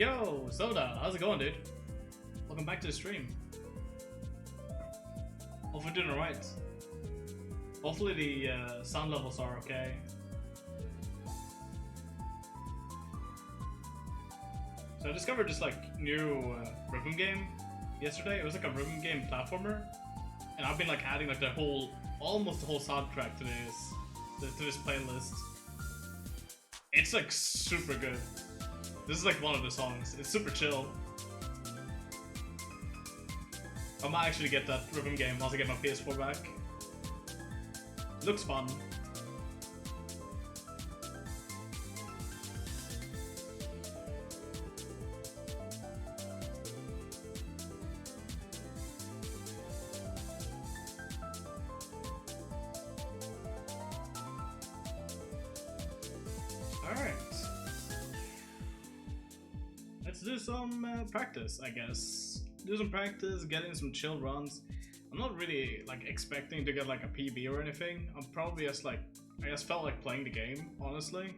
Yo, Soda, how's it going, dude? Welcome back to the stream. Hope you're doing alright. Hopefully the sound levels are okay. So I discovered this like new rhythm game yesterday. It was like a rhythm game platformer, and I've been like adding like almost the whole soundtrack to this playlist. It's like super good. This is like one of the songs. It's super chill. I might actually get that rhythm game once I get my PS4 back. It looks fun. Alright. Let's do some practice, I guess. Do some practice, get in some chill runs. I'm not really like expecting to get like a PB or anything. I'm probably just like, I just felt like playing the game, honestly.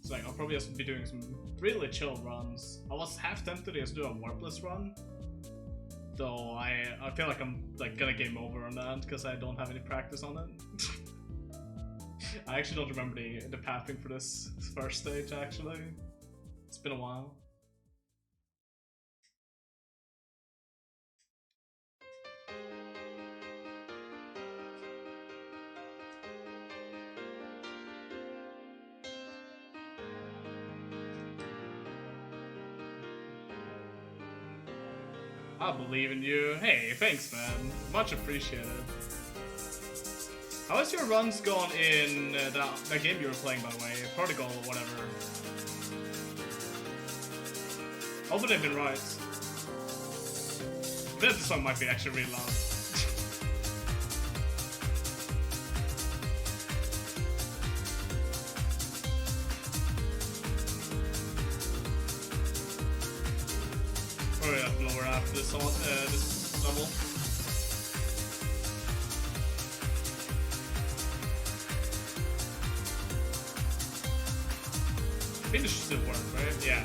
So like I'll probably just be doing some really chill runs. I was half tempted to just do a warpless run, though I feel like I'm like gonna game over on that because I don't have any practice on it. I actually don't remember the pathing for this first stage actually. It's been a while. I believe in you. Hey, thanks, man. Much appreciated. How has your runs gone in that game you were playing, by the way? Protocol or whatever. Hope they've been right. This song might be actually really loud. Probably have to lower after this level. I think this should work, right? Yeah.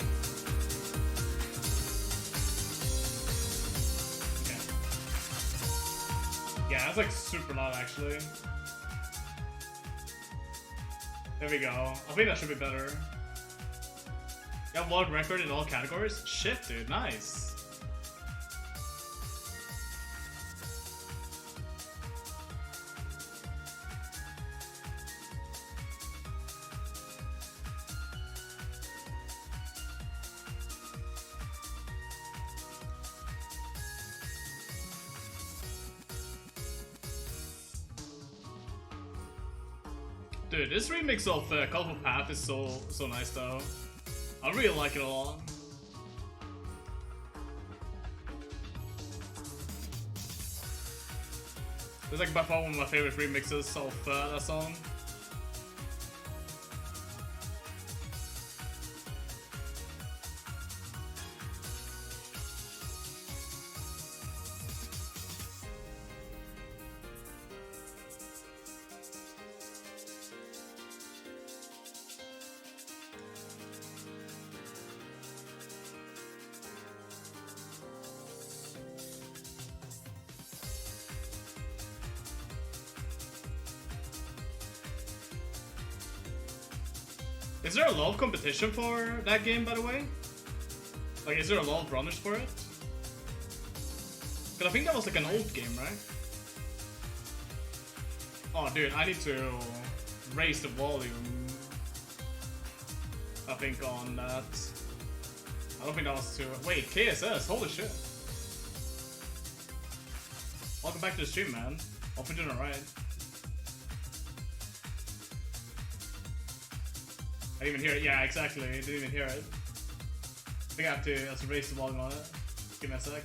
Okay. Yeah, that's like super loud actually. There we go. I think that should be better. You have world record in all categories? Shit, dude, nice. Dude, this remix of Colorful Path is so nice though. I really like it a lot. It's like by far one of my favorite remixes of that song. Is there a lot of competition for that game, by the way? Like, is there a lot of runners for it? Because I think that was like an old game, right? Oh, dude, I need to raise the volume. I think on that. I don't think that was too. Wait, KSS, holy shit. Welcome back to the stream, man. Hope you're doing alright. I didn't even hear it. Yeah, exactly. I didn't even hear it. I think I have to raise the volume on it. Give me a sec.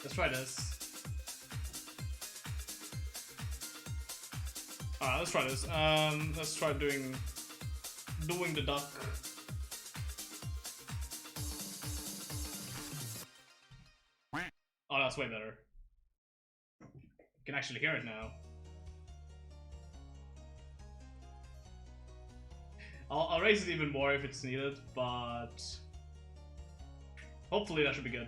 Let's try this. Alright, let's try this. Let's try doing the duck. Oh, that's way better. You can actually hear it now. I'll raise it even more if it's needed, but hopefully that should be good.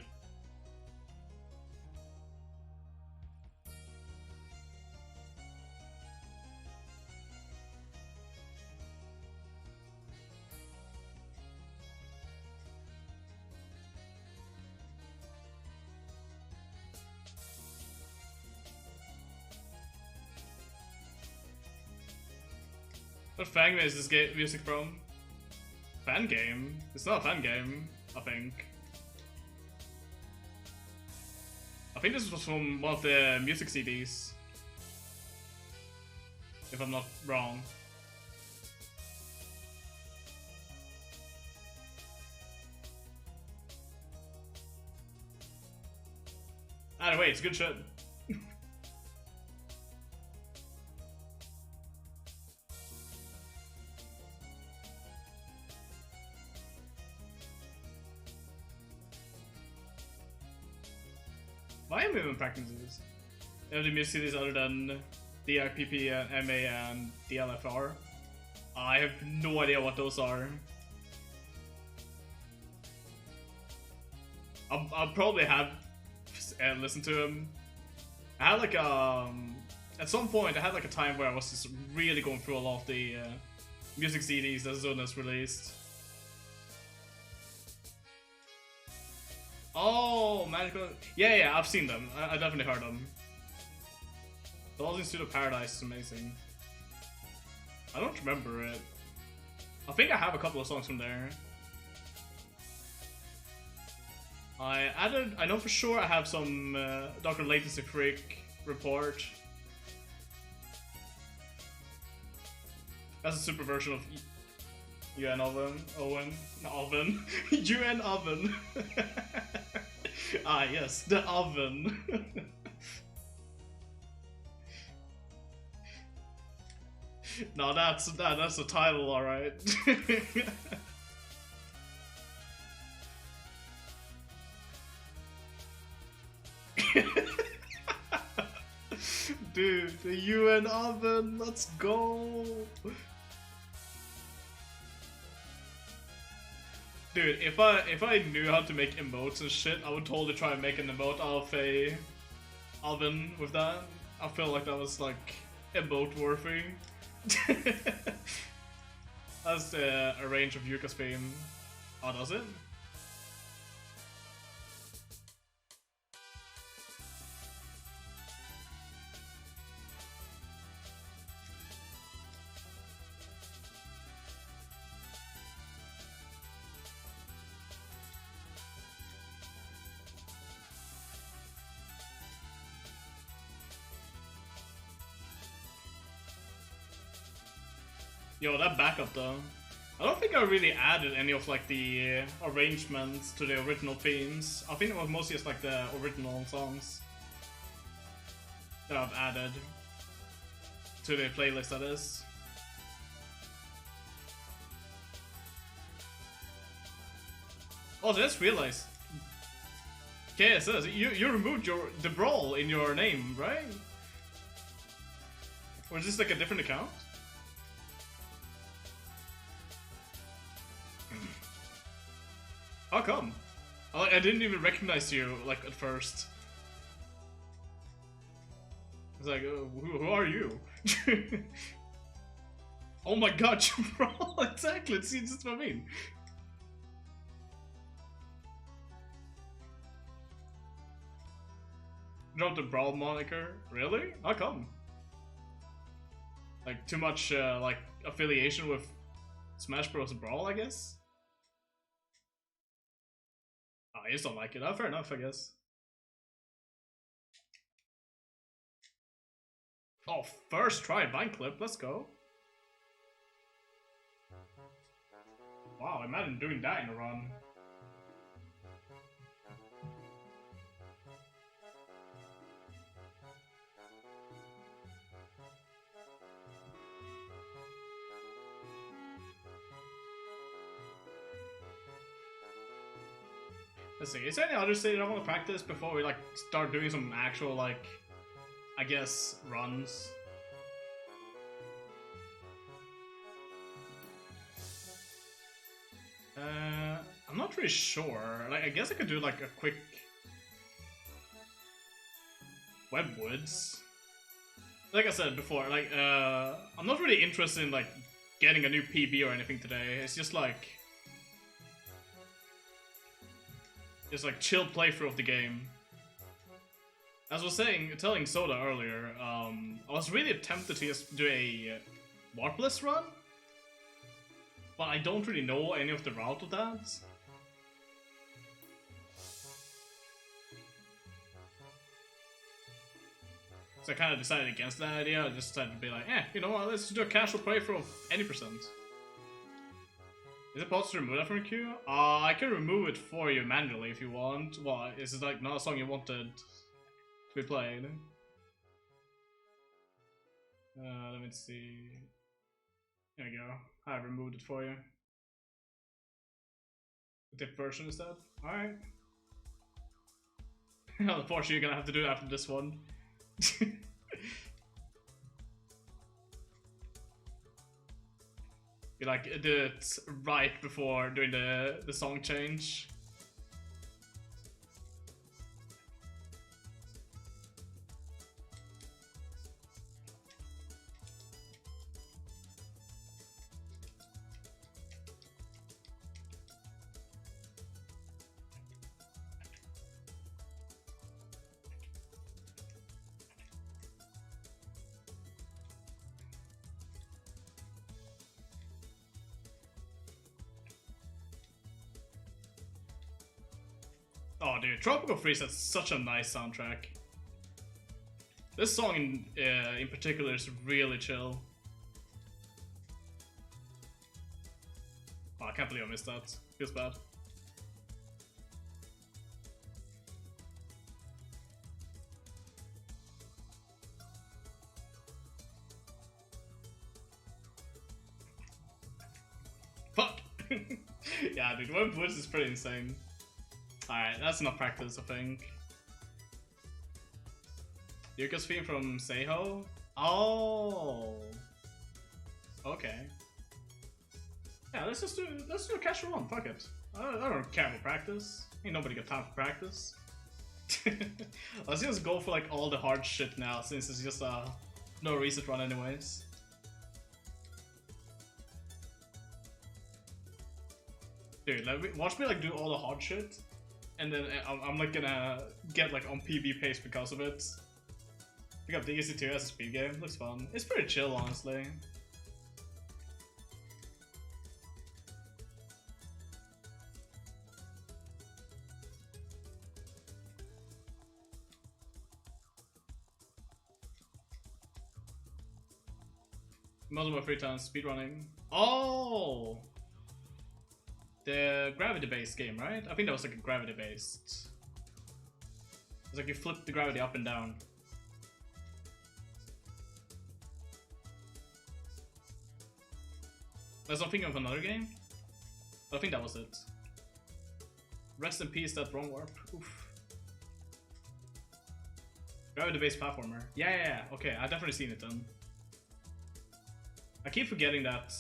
What fan game is this game music from? Fan game? It's not a fan game, I think. I think this was from one of the music CDs. If I'm not wrong. Anyway, it's good shit. Why am I even practicing these? Are the music CDs other than DIPP, MA, and DLFR? I have no idea what those are. I'll probably have listened to them. I had like at some point I had like a time where I was just really going through a lot of the music CDs that Zonas released. Oh, Magical. Yeah, I've seen them. I definitely heard them. The Lost in Studio Paradise is amazing. I don't remember it. I think I have a couple of songs from there. I know for sure I have some Dr. Latency Freak report. That's a super version of UN Oven. UN Oven. Ah, yes, the oven. No, that's the title, alright. Dude, the UN Oven, let's go. Dude, if I knew how to make emotes and shit, I would totally try and make an emote out of a oven with that. I feel like that was like emote worthy. That's a range of Yuka's theme. Oh, does it? Yo, that backup though. I don't think I really added any of like the arrangements to the original themes. I think it was mostly just like the original songs that I've added to the playlist, that is. Oh, I just realized. Okay, it says you removed the brawl in your name, right? Or is this like a different account? How come? I didn't even recognize you, like, at first. I was like, who are you? Oh my god, you brawl! Exactly, see, that's what I mean. Dropped the brawl moniker? Really? How come? Like, too much, like, affiliation with Smash Bros. Brawl, I guess? Oh, I just don't like it. Oh, fair enough, I guess. Oh, first try Vine Clip, let's go. Wow, imagine doing that in a run. Let's see, is there any other stage I want to practice before we like start doing some actual like, I guess, runs? not really sure. Like, I guess I could do like a quick Webwoods. Like I said before, like I'm not really interested in like getting a new PB or anything today. It's just like chill playthrough of the game. As I was telling Soda earlier, I was really tempted to just do a Warpless run, but I don't really know any of the route of that. So I kind of decided against that idea. I just decided to be like, you know what, let's just do a casual playthrough of any percent. Is it possible to remove that from your queue? I can remove it for you manually if you want. What, is it like not a song you wanted to be played? Let me see. There we go. I removed it for you. The tip version instead. Alright. Unfortunately, you're gonna have to do it after this one. You like did it right before doing the song change. Oh dude, Tropical Freeze has such a nice soundtrack. This song in particular is really chill. Oh, I can't believe I missed that. Feels bad. Fuck! Yeah dude, Webwoods is pretty insane. Alright, that's enough practice, I think. Yuka's theme from Seiho? Oh! Okay. Yeah, let's do a casual one, fuck it. I don't care for practice. Ain't nobody got time for practice. Let's just go for like all the hard shit now, since it's just no reset run anyways. Dude, watch me like do all the hard shit. And then I'm like gonna get like on PB pace because of it. Pick up DKC2 as a speed game, looks fun. It's pretty chill, honestly. Most of my free time speedrunning. Oh! The gravity-based game, right? I think that was like a gravity-based. It's like you flip the gravity up and down. I was thinking of another game, but I think that was it. Rest in peace, that wrong warp. Oof. Gravity-based platformer. Yeah. Okay, I've definitely seen it then. I keep forgetting that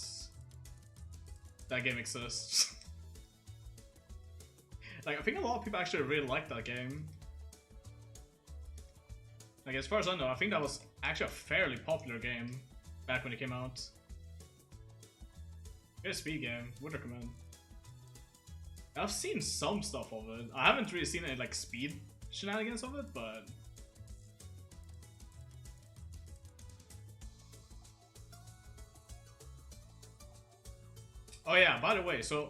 that game exists. Like, I think a lot of people actually really like that game. Like, as far as I know, I think that was actually a fairly popular game back when it came out. It's a speed game, would recommend. I've seen some stuff of it. I haven't really seen any like speed shenanigans of it, but oh yeah, by the way, so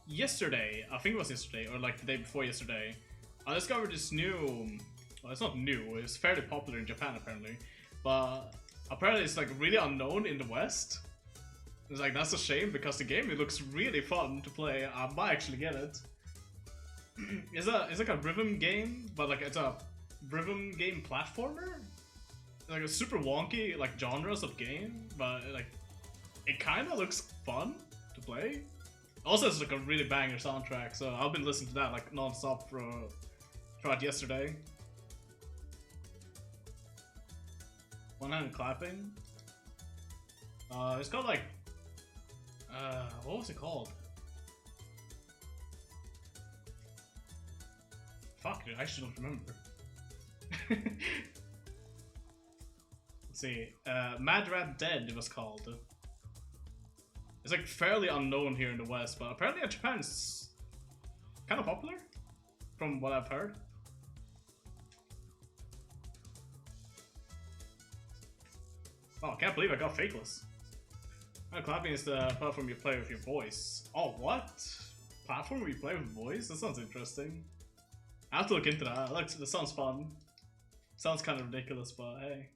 yesterday, I think it was yesterday, or like the day before yesterday, I discovered this new, well, it's not new, it's fairly popular in Japan apparently, but apparently it's like really unknown in the West. It's like, that's a shame, because the game, it looks really fun to play. I might actually get it. It's like a rhythm game, but like it's a rhythm game platformer. Like a super wonky like genres of game, but like it kind of looks fun to play. Also, it's like a really banger soundtrack, so I've been listening to that like non-stop throughout yesterday. One hand clapping. It's called like what was it called? Fuck, dude, I actually don't remember. Let's see. Mad Rat Dead it was called. It's like fairly unknown here in the West, but apparently in Japan it's kind of popular, from what I've heard. Oh, I can't believe I got Fakeless. Clapping is the platform you play with your voice. Oh, what? Platform where you play with voice? That sounds interesting. I have to look into that. That sounds fun. Sounds kind of ridiculous, but hey.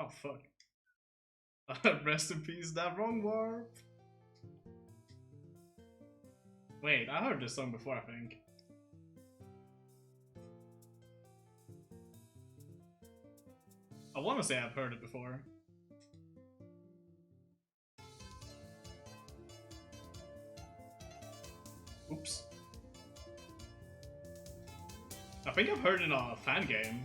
Oh, fuck. Rest in peace, that wrong warp. Wait, I heard this song before, I think. I want to say I've heard it before. Oops. I think I've heard it in a fan game.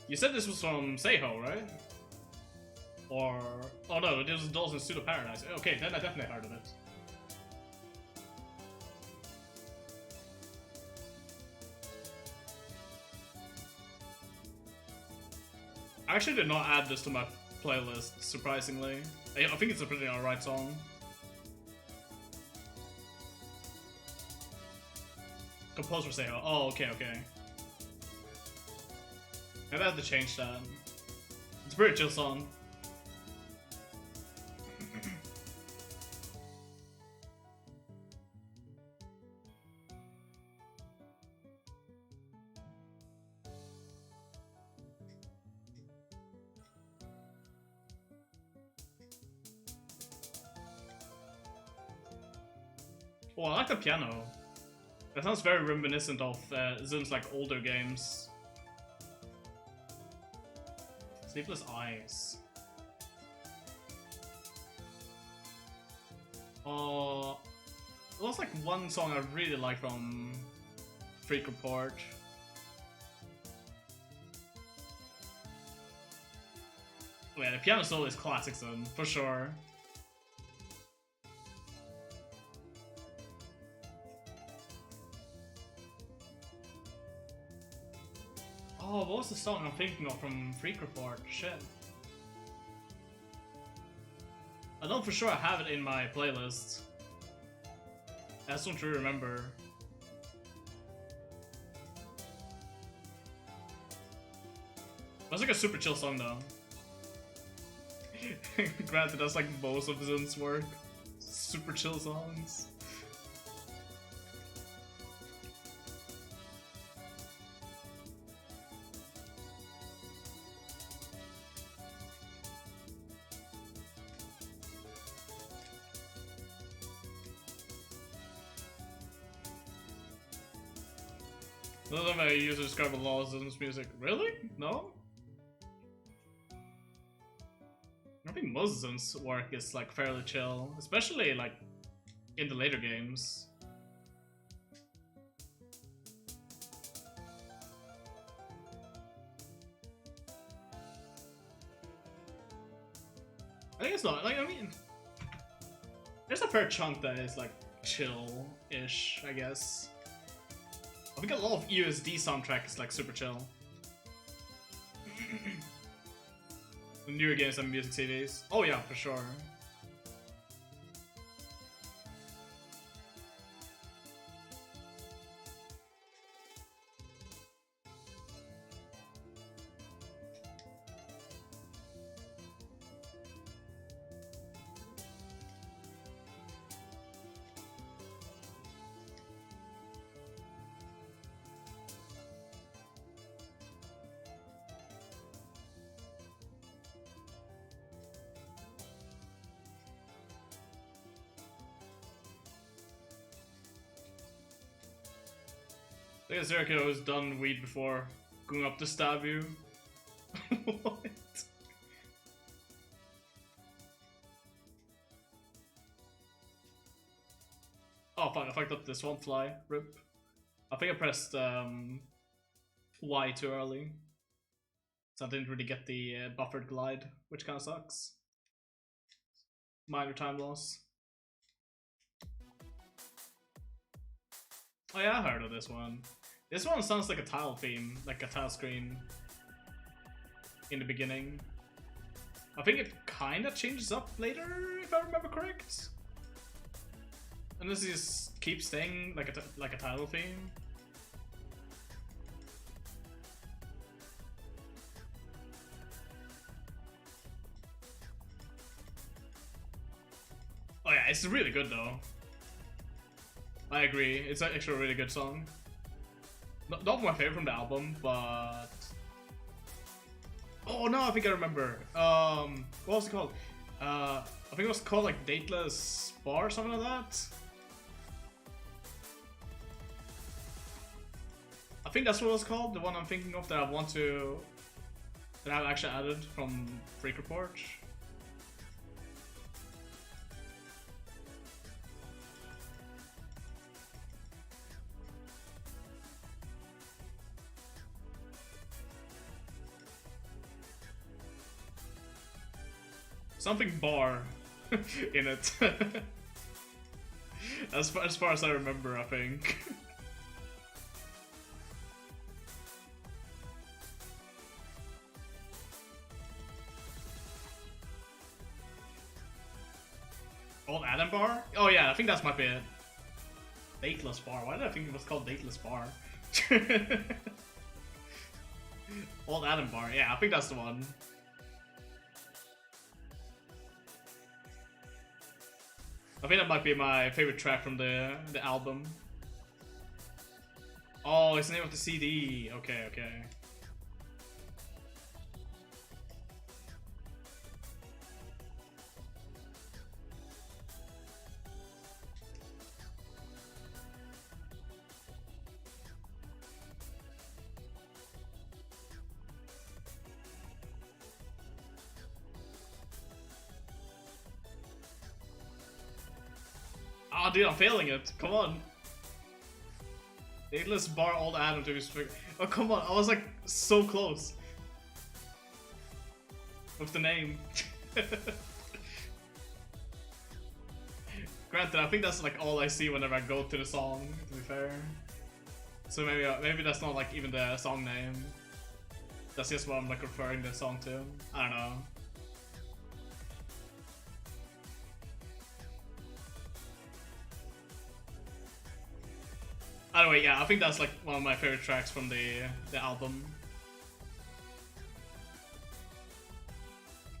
You said this was from Seiho, right? Or... oh no, it was Dolls in Pseudo Paradise. Okay, then I definitely heard of it. I actually did not add this to my playlist, surprisingly. I think it's a pretty alright song. Composed for Seiho. Oh, okay, okay. Maybe I have to change that. It's a pretty chill song. Oh, I like the piano. That sounds very reminiscent of Zim's like older games. Sleepless Eyes. There was like one song I really like from Freak Report. Oh, yeah, the piano solo is classic Zim, for sure. Oh, what was the song I'm thinking of from Freak Report? Shit. I know for sure I have it in my playlist. I just don't really remember. That's like a super chill song though. Granted, that's like most of Zin's work. Super chill songs. None of my users describe a lot of Zin's music. Really? No? I think most Zin's work is like fairly chill, especially like in the later games. I think it's not like, I mean, there's a fair chunk that is like chill-ish, I guess. I think a lot of USD soundtrack is like super chill. The newer games and music CDs. Oh yeah, for sure. I guess Zerko has done weed before going up to stab you. What? Oh fuck, I fucked up this one fly. Rip. I think I pressed Y too early. So I didn't really get the buffered glide, which kind of sucks. Minor time loss. Oh yeah, I heard of this one. This one sounds like a tile theme, like a tile screen in the beginning. I think it kinda changes up later, if I remember correct. Unless it just keeps staying like a title theme. Oh yeah, it's really good though. I agree, it's actually a really good song. Not my favorite from the album, but... Oh no, I think I remember. What was it called? I think it was called like Dateless Bar or something like that. I think that's what it was called, the one I'm thinking of that I've actually added from Freak Report. Something bar in it. as far as I remember, I think. Old Adam Bar? Oh yeah, I think that's might be it. Dateless Bar. Why did I think it was called Dateless Bar? Old Adam Bar. Yeah, I think that's the one. I think that might be my favorite track from the album. Oh, it's the name of the CD. Okay, okay. Oh, dude, I'm failing it. Come on. Dateless Bar Old Adam to be strict. Oh, come on. I was like so close with the name. Granted, I think that's like all I see whenever I go to the song, to be fair. So maybe that's not like even the song name. That's just what I'm like referring the song to. I don't know. Anyway, yeah, I think that's like one of my favorite tracks from the album.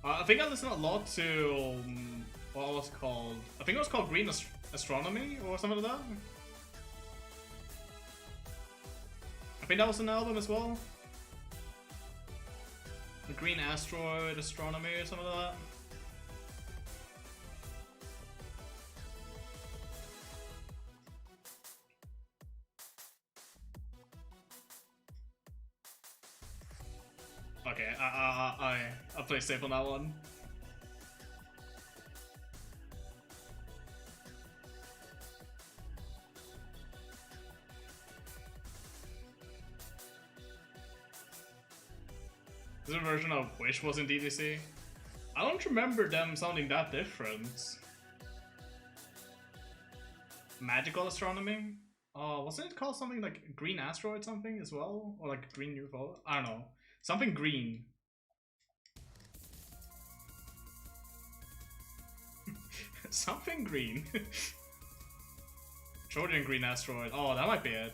I think I listened a lot to what was it called? I think it was called Green Astronomy or something like that. I think that was an album as well. The Green Asteroid Astronomy or something like that. Okay, I'll play safe on that one. This version of Wish was in DDC. I don't remember them sounding that different. Magical Astronomy? Wasn't it called something like Green Asteroid something as well? Or like Green UFO? I don't know. Something green. Something green. Trojan Green Asteroid. Oh, that might be it.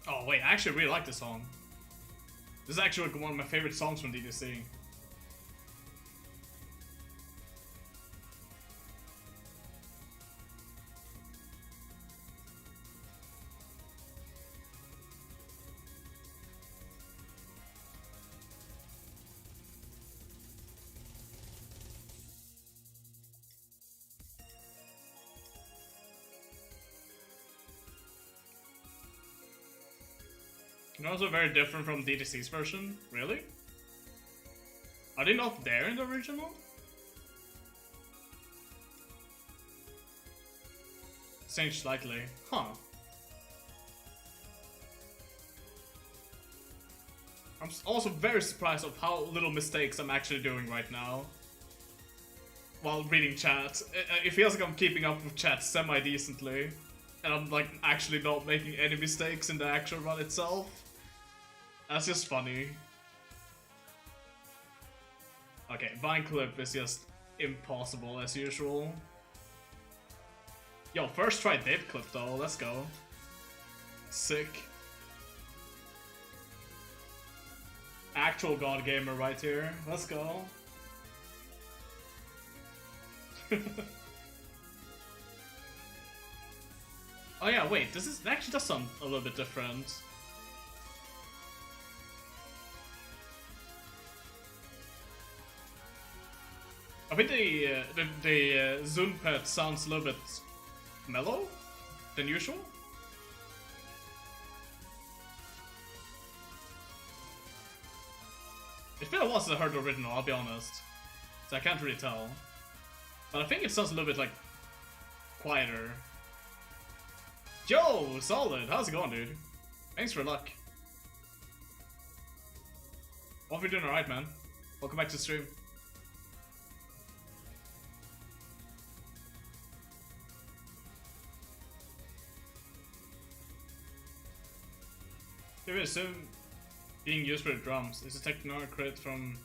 Oh wait, I actually really like this song. This is actually one of my favorite songs from DDC. And also very different from DDC's version. Really? Are they not there in the original? changed slightly. Huh. I'm also very surprised of how little mistakes I'm actually doing right now while reading chat. It feels like I'm keeping up with chat semi-decently, and I'm like actually not making any mistakes in the actual run itself. That's just funny. Okay, Vine Clip is just impossible as usual. Yo, first try Dave Clip though, let's go. Sick. Actual God Gamer right here, let's go. Oh yeah, wait, this actually does sound a little bit different. I think the Zunpet sounds a little bit mellow than usual. It's been a while since I heard the original, I'll be honest. So I can't really tell. But I think it sounds a little bit like quieter. Yo, solid. How's it going, dude? Thanks for luck. Hope you're doing alright, man. Welcome back to the stream. There is some being used for the drums. It's a Techno credit from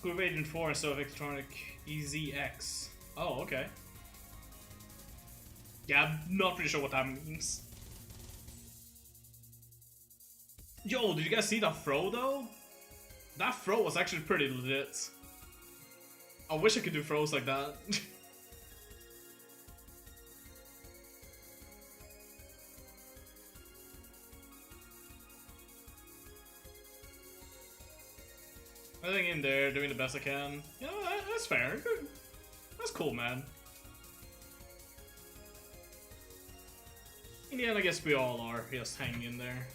Groove Agent 4 and so Electronic EZX. Oh, okay. Yeah, I'm not really sure what that means. Yo, did you guys see that throw though? That throw was actually pretty lit. I wish I could do throws like that. Nothing in there, doing the best I can. You know, that's fair. That's cool, man. In the end, I guess we all are just hanging in there.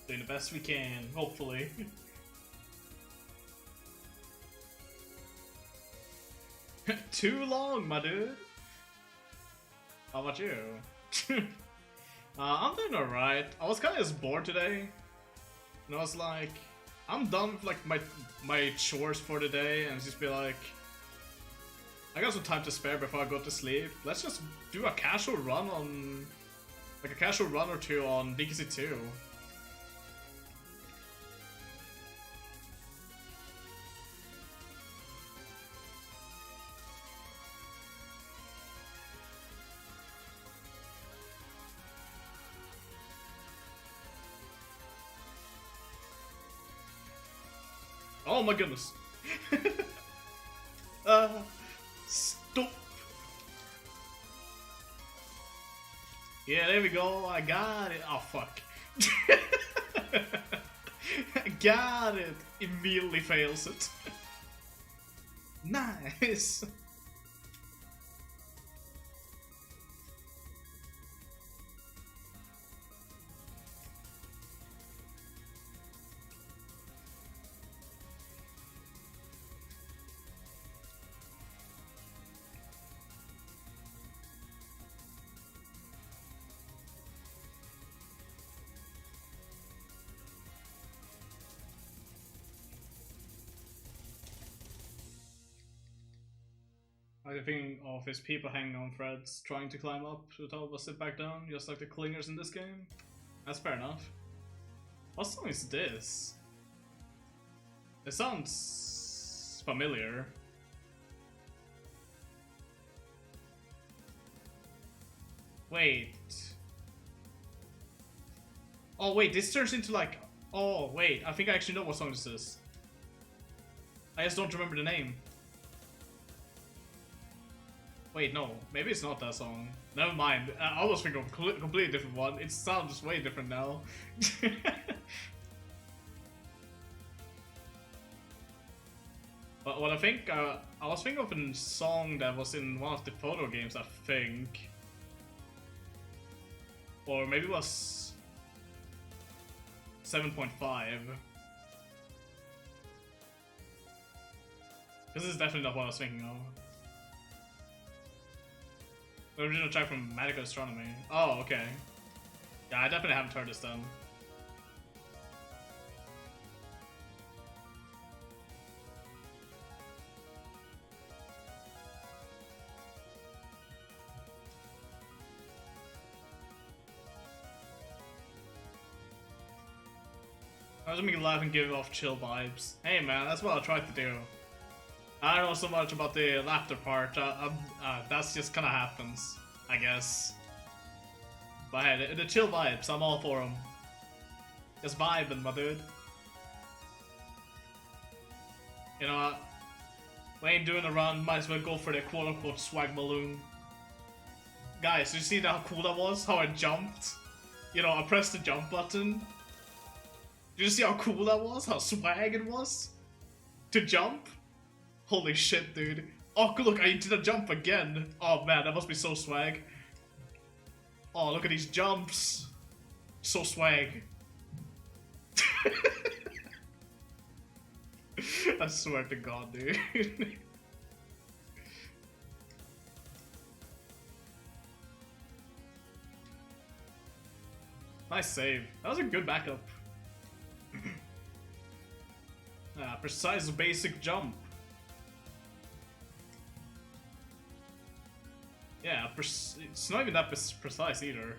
Doing the best we can, hopefully. Too long, my dude. How about you? I'm doing alright. I was kind of just bored today. And I was like, I'm done with like my chores for the day, and just be like, I got some time to spare before I go to sleep. Let's just do a casual run on, like a casual run or two on DKC 2. Oh my goodness. Stop. Yeah, there we go. I got it. Oh, fuck. I got it. Immediately fails it. Nice. I think of his people hanging on threads, trying to climb up to the top but sit back down, just like the clingers in this game. That's fair enough. What song is this? It sounds familiar. Wait. Oh wait, this turns into like... Oh wait, I think I actually know what song this is. I just don't remember the name. Wait, no, maybe it's not that song. Never mind, I was thinking of a completely different one. It sounds way different now. But what I think, I was thinking of a song that was in one of the photo games, I think. Or maybe it was 7.5. This is definitely not what I was thinking of. Original track from Medical Astronomy. Oh, okay. Yeah, I definitely haven't heard this then. I was making laugh and give off chill vibes. Hey man, that's what I tried to do. I don't know so much about the laughter part. That's just kind of happens, I guess. But hey, the chill vibes, I'm all for them. Just vibing, my dude. You know what? We ain't doing a run, might as well go for the quote-unquote swag balloon. Guys, did you see how cool that was? How I jumped? You know, I pressed the jump button. Did you see how cool that was? How swag it was? To jump? Holy shit, dude. Oh, look, I did a jump again. Oh man, that must be so swag. Oh, look at these jumps. So swag. I swear to God, dude. Nice save. That was a good backup. Precise basic jump. Yeah, it's not even that precise either.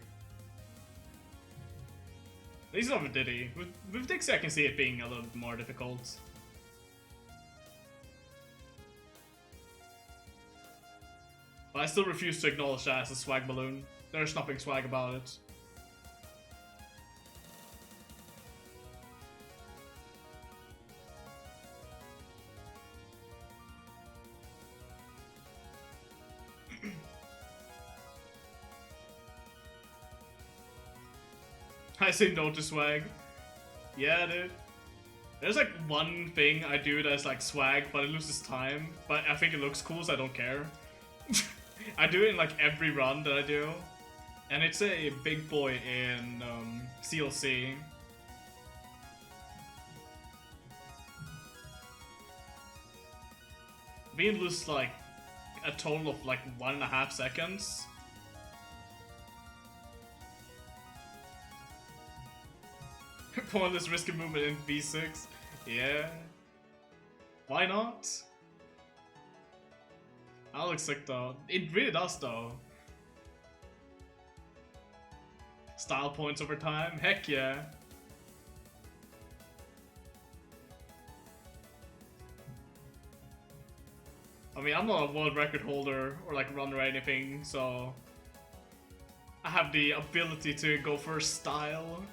At least not with Diddy. With Dixie I can see it being a little bit more difficult. But I still refuse to acknowledge that as a swag balloon. There's nothing swag about it. I say no to swag. Yeah, dude. There's like one thing I do that's like swag, but it loses time. But I think it looks cool, so I don't care. I do it in like every run that I do. And it's a big boy in CLC. Being lose like a total of like 1.5 seconds. Pointless risky movement in V6. Yeah. Why not? That looks sick though. It really does though. Style points over time? Heck yeah. I mean, I'm not a world record holder or like runner or anything, so I have the ability to go for style.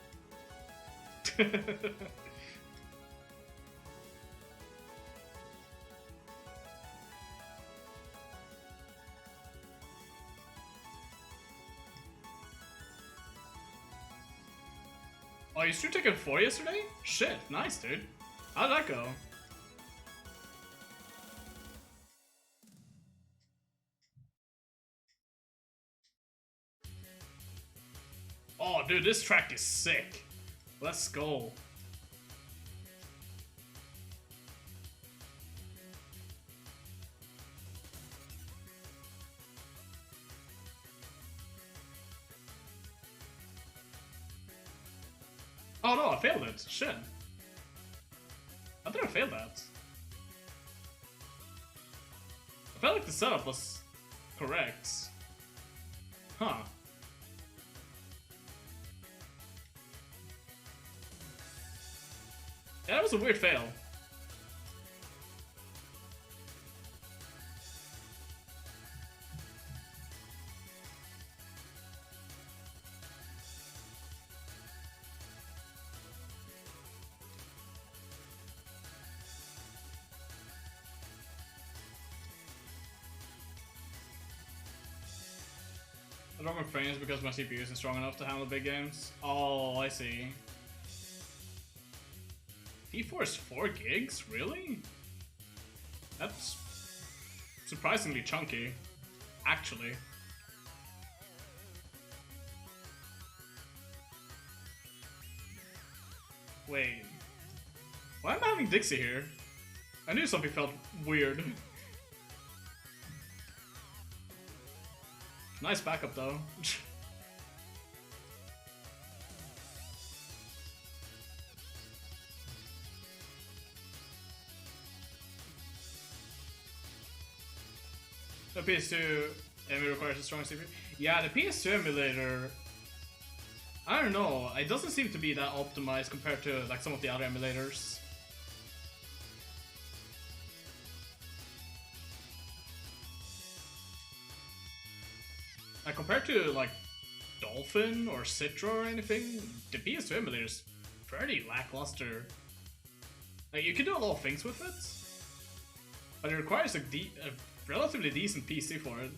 Oh, you streamed Tekken 4 yesterday? Shit, nice, dude. How'd that go? Oh, dude, this track is sick. Let's go. Oh no, I failed it. Shit. I thought I failed that. I felt like the setup was correct. Huh. Yeah, that was a weird fail. I don't have frames because my CPU isn't strong enough to handle big games. Oh, I see. P4 is 4 gigs? Really? That's surprisingly chunky, actually. Wait. Why am I having Dixie here? I knew something felt weird. Nice backup though. The PS2 emulator requires a strong CPU. Yeah, the PS2 emulator, I don't know, it doesn't seem to be that optimized compared to like some of the other emulators. Like compared to like Dolphin or Citra or anything, the PS2 emulator is pretty lackluster. Like you can do a lot of things with it, but it requires a relatively decent PC for it.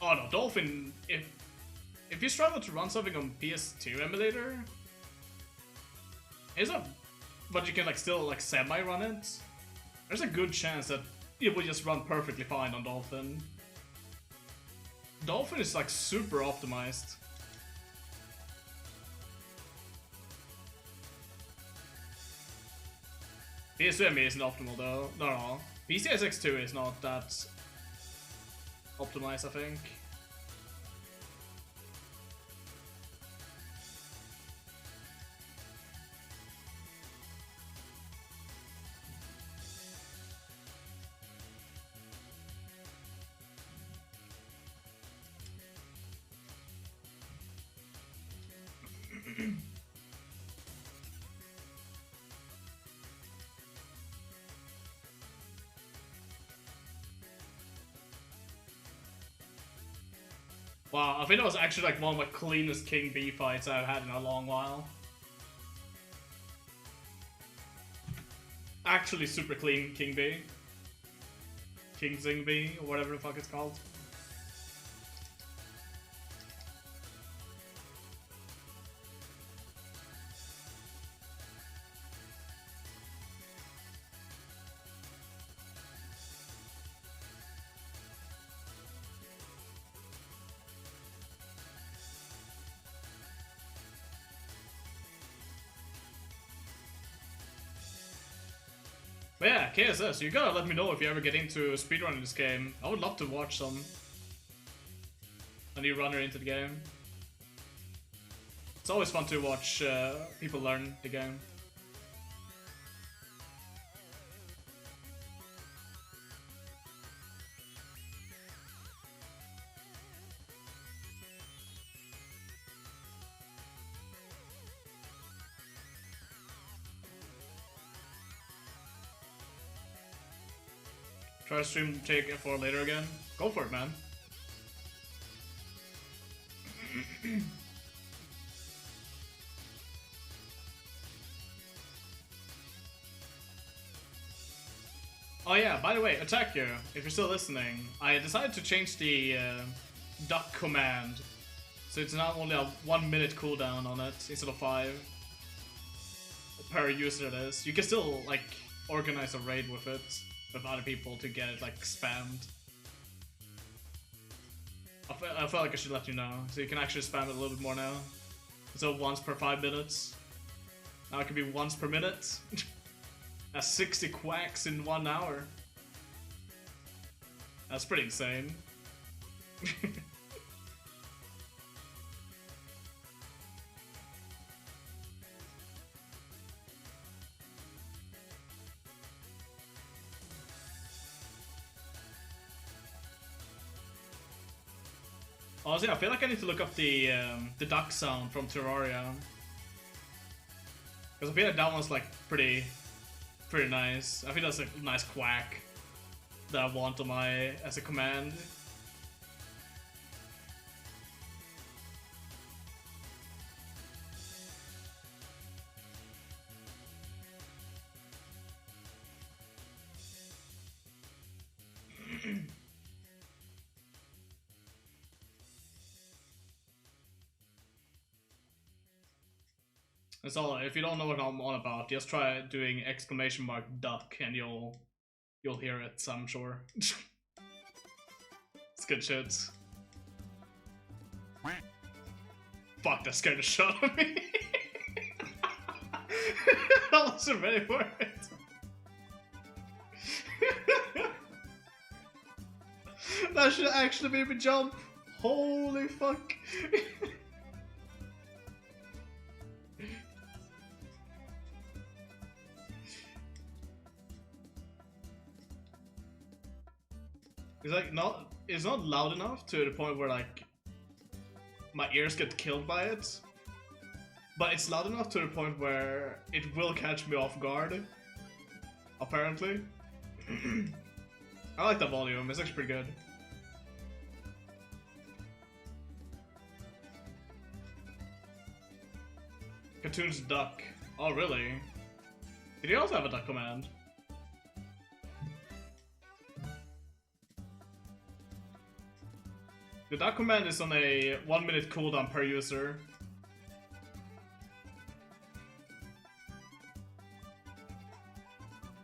Oh no, Dolphin, if you struggle to run something on PS2 emulator, but you can like still like semi-run it, there's a good chance that it will just run perfectly fine on Dolphin. Dolphin is like super optimized. PSVME isn't optimal though, not at all. PCSX2 is not that optimized, I think. Wow, I think that was actually like one of the cleanest King Bee fights I've had in a long while. Actually super clean King Bee. King Zing Bee, or whatever the fuck it's called. But yeah, KSS, you gotta let me know if you ever get into speedrunning this game. I would love to watch a new runner into the game. It's always fun to watch people learn the game. Try to stream take F4 later again. Go for it, man. Oh yeah, by the way, Attack You, if you're still listening, I decided to change the duck command. So it's not only a 1 minute cooldown on it, instead of 5. Per user it is. You can still, like, organize a raid with it. With other people to get it like spammed. I felt like I should let you know, so you can actually spam it a little bit more now. So once per 5 minutes. Now it can be once per minute. That's 60 quacks in 1 hour. That's pretty insane. Honestly, I feel like I need to look up the duck sound from Terraria. Because I feel like that one's like pretty nice. I think that's a nice quack that I want on my as a command. That's all. If you don't know what I'm on about, just try doing !duck and you'll hear it, I'm sure. It's good shit. Fuck, that scared the shit out of me. I wasn't ready for it. That should actually made me jump. Holy fuck. It's like it's not loud enough to the point where like my ears get killed by it. But it's loud enough to the point where it will catch me off guard. Apparently. I like that volume, it's actually pretty good. Cartoon's duck. Oh really? Did he also have a duck command? The duck command is on a 1 minute cooldown per user.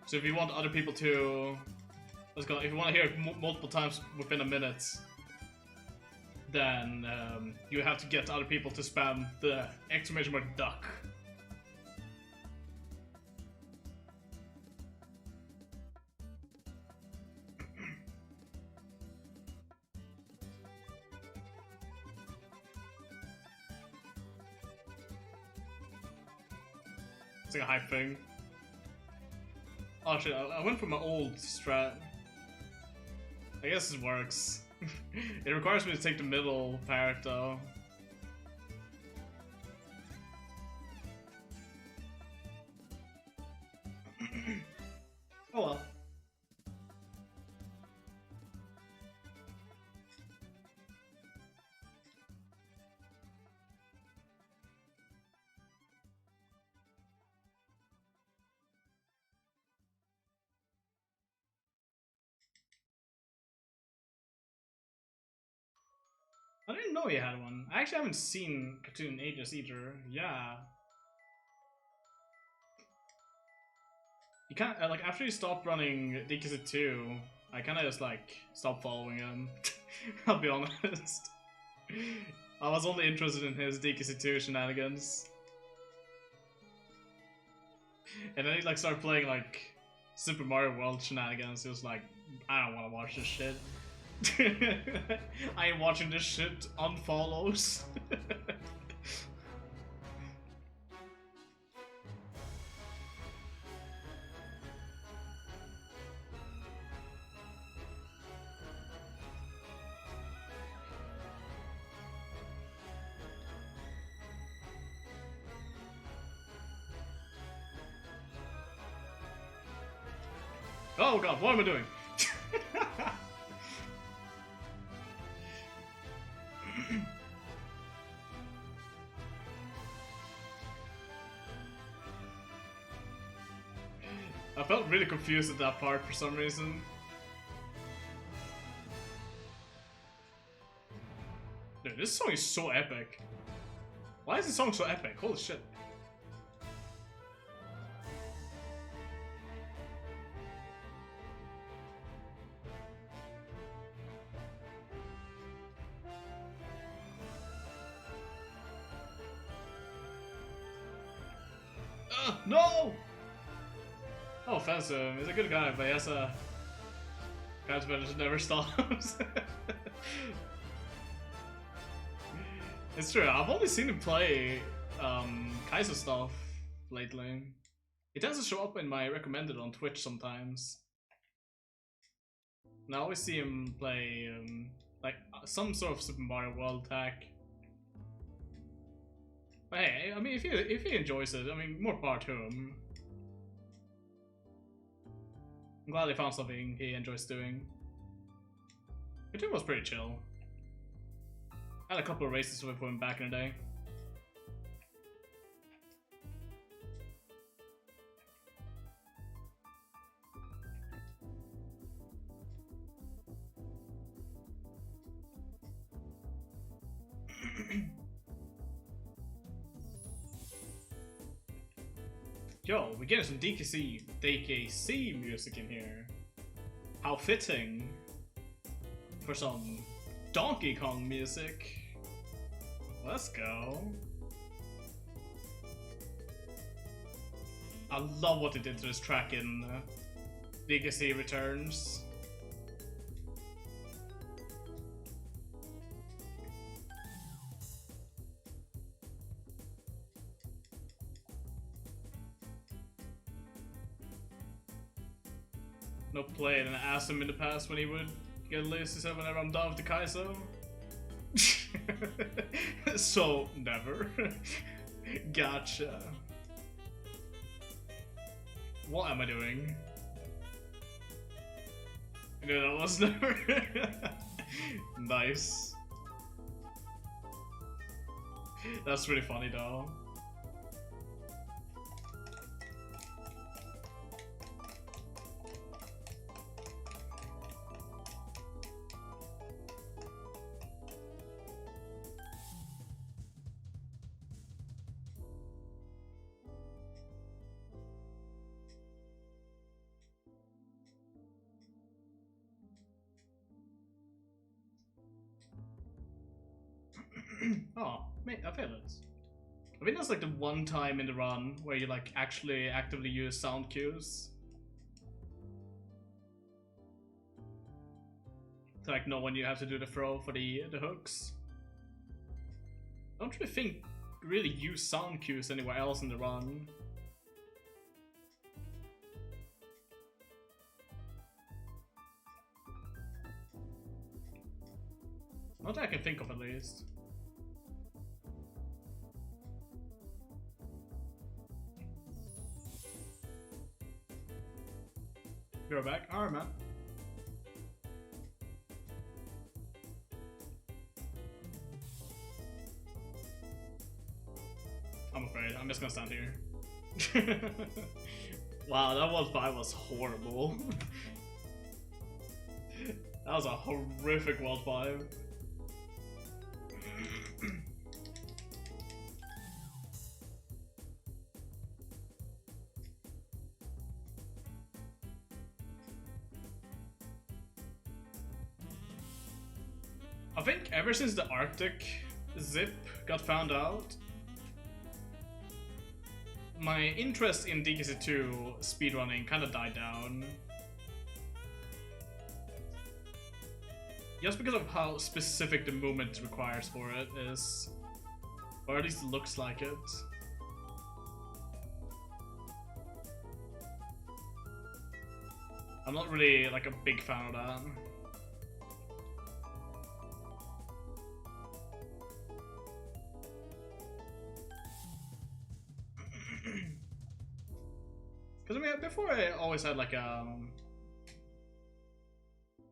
So if you want other people to, if you want to hear it multiple times within a minute, then you have to get other people to spam the exclamation mark duck. It's like a hype thing. Oh shit, I went for my old strat. I guess it works. It requires me to take the middle part though. Oh well. I didn't know he had one. I actually haven't seen Cartoon in ages either. Yeah. You can't, like, after you stopped running DKC 2, I kinda just, like, stopped following him. I'll be honest. I was only interested in his DKC 2 shenanigans. And then he, like, started playing, like, Super Mario World shenanigans. He was like, I don't want to watch this shit. I ain't watching this shit. Unfollows. Oh god, what am I doing? I felt really confused at that part for some reason. Dude, this song is so epic. Why is this song so epic? Holy shit. No! Oh, offensive. He's a good guy, but he has a character that just never stops. It's true, I've only seen him play Kaizo stuff lately. He tends to show up in my recommended on Twitch sometimes. And I always see him play like some sort of Super Mario World attack. But hey, I mean, if he enjoys it, I mean, more power to him. I'm glad they found something he enjoys doing. It was pretty chill. I had a couple of races with him back in the day. Yo, we're getting some DKC music in here. How fitting for some Donkey Kong music. Let's go. I love what they did to this track in DKC Returns. not played and asked him in the past when he would get a list. He said whenever I'm done with the Kaizo. So never. Gotcha. What am I doing? No, that was never. Nice. That's really funny though. Oh, mate, I failed it. I think that's like the one time in the run where you like actually actively use sound cues. To like know when you have to do the throw for the hooks. I don't really think really use sound cues anywhere else in the run. Not that I can think of at least. You're back? Alright, man. I'm afraid. I'm just gonna stand here. Wow, that World 5 was horrible. That was a horrific World 5. I think ever since the Arctic zip got found out, my interest in DKC2 speedrunning kind of died down. Just because of how specific the movement requires for it is. Or at least it looks like it. I'm not really like a big fan of that. Because I mean, before I always had like I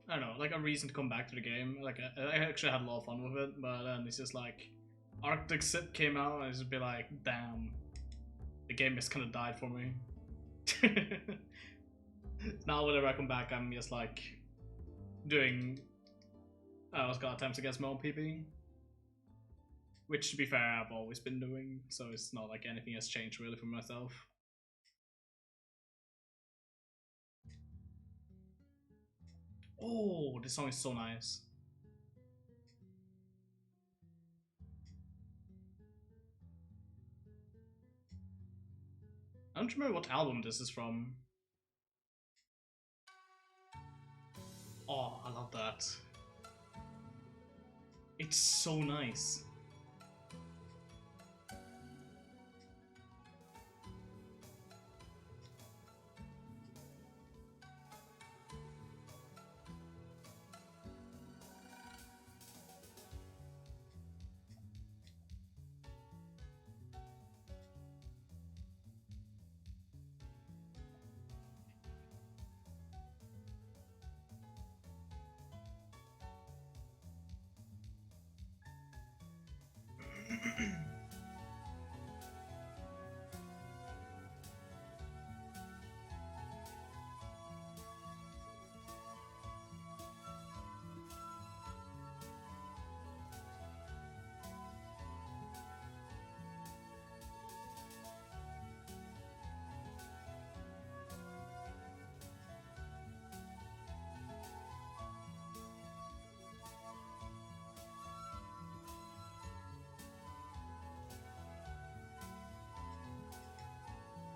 don't know, like a reason to come back to the game. Like I actually had a lot of fun with it, but then it's just like Arctic Zip came out and it's just be like, damn, the game just kind of died for me. Now whenever I come back, I'm just like doing Scarlet attempts against my own PB, which to be fair, I've always been doing, so it's not like anything has changed really for myself. Oh, this song is so nice. I don't remember what album this is from. Oh, I love that. It's so nice.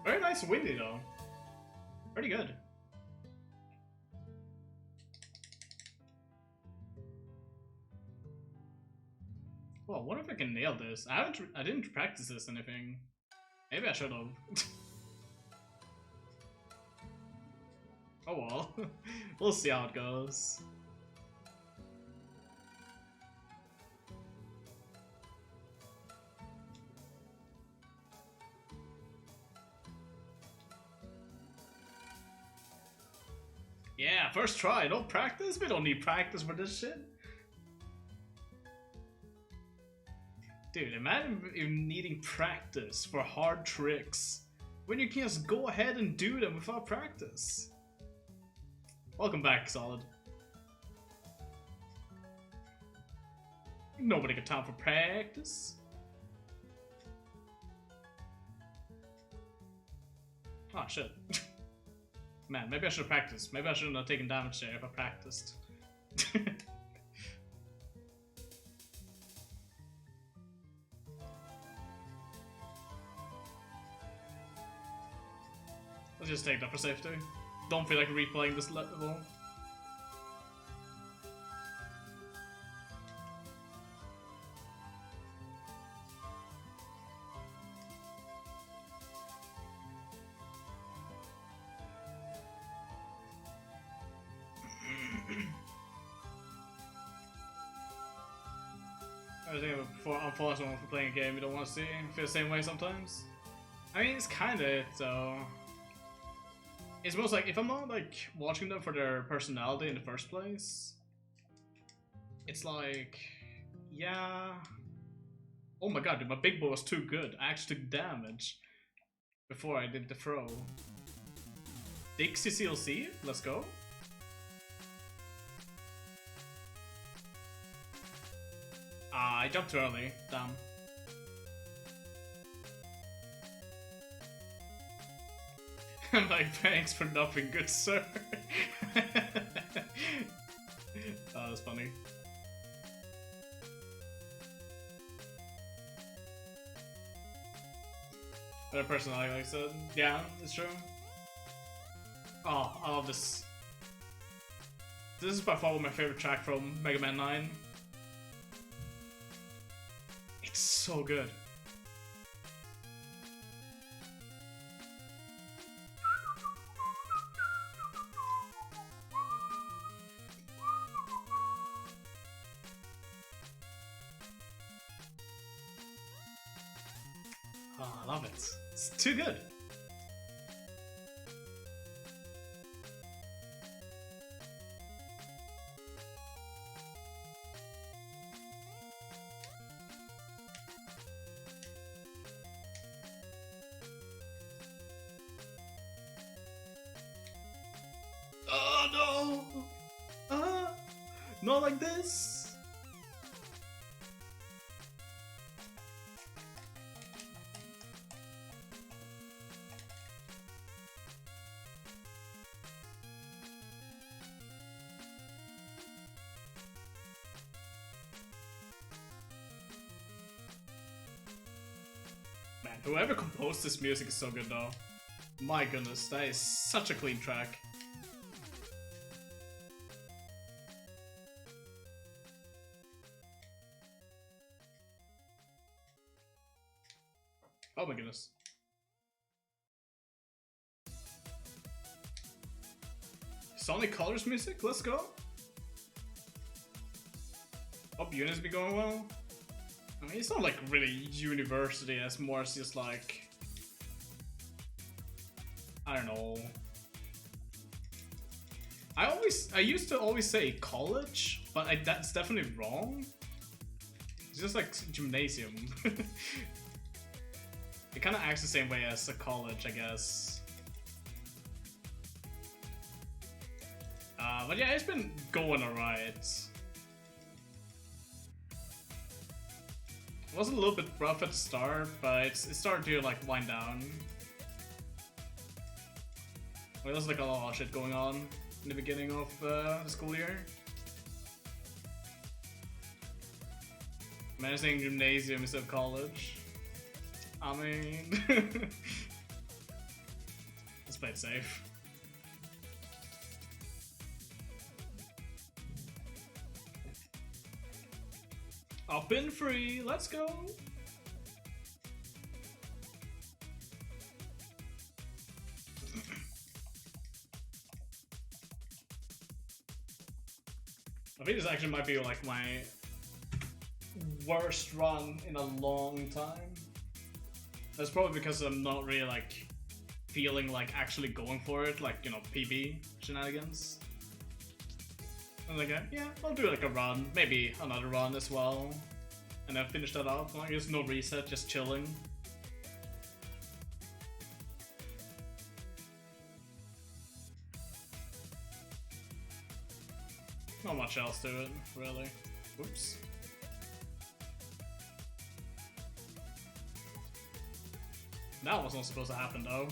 Very nice and windy though. Pretty good. Well, what if I can nail this? I didn't practice this anything. Maybe I should have. Oh well. We'll see how it goes. Yeah, first try, no practice? We don't need practice for this shit. Dude, imagine even needing practice for hard tricks when you can just go ahead and do them without practice. Welcome back, Solid. Nobody got time for practice. Oh shit. Man, maybe I should have practiced. Maybe I shouldn't have taken damage there if I practiced. Let's just take that for safety. Don't feel like replaying this level. I think before unfollow someone for playing a game you don't want to see. I feel the same way sometimes. I mean, it's kinda it though. It's most like, if I'm not like watching them for their personality in the first place, it's like, yeah. Oh my god, dude, my big boy was too good. I actually took damage before I did the throw. Dixie CLC, let's go. Ah, I jumped too early, damn. I'm like, thanks for nothing, good sir. Oh, that's funny. Better personality, like I said. Yeah, it's true. Oh, I love this. This is by far my favorite track from Mega Man 9. It's so good. Oh, I love it. It's too good. Oh no! Not like this! Man, whoever composed this music is so good though. My goodness, that is such a clean track. Oh my goodness. Sonic Colors music, let's go. Hope units be going well. I mean, it's not like really university, it's more just like, I don't know. I used to always say college, but that's definitely wrong. It's just like gymnasium. It kind of acts the same way as a college, I guess. But yeah, it's been going alright. It was a little bit rough at the start, but it started to like wind down. Well, there's like a lot of shit going on in the beginning of the school year. Managing gymnasium instead of college. I mean, let's play it safe. Up and free, let's go. think this actually might be like my worst run in a long time. That's probably because I'm not really like feeling like actually going for it, like, you know, PB shenanigans. I was like, yeah, I'll do like a run, maybe another run as well, and then finish that up. Like, there's no reset, just chilling. Not much else to it, really. Oops. That wasn't supposed to happen though.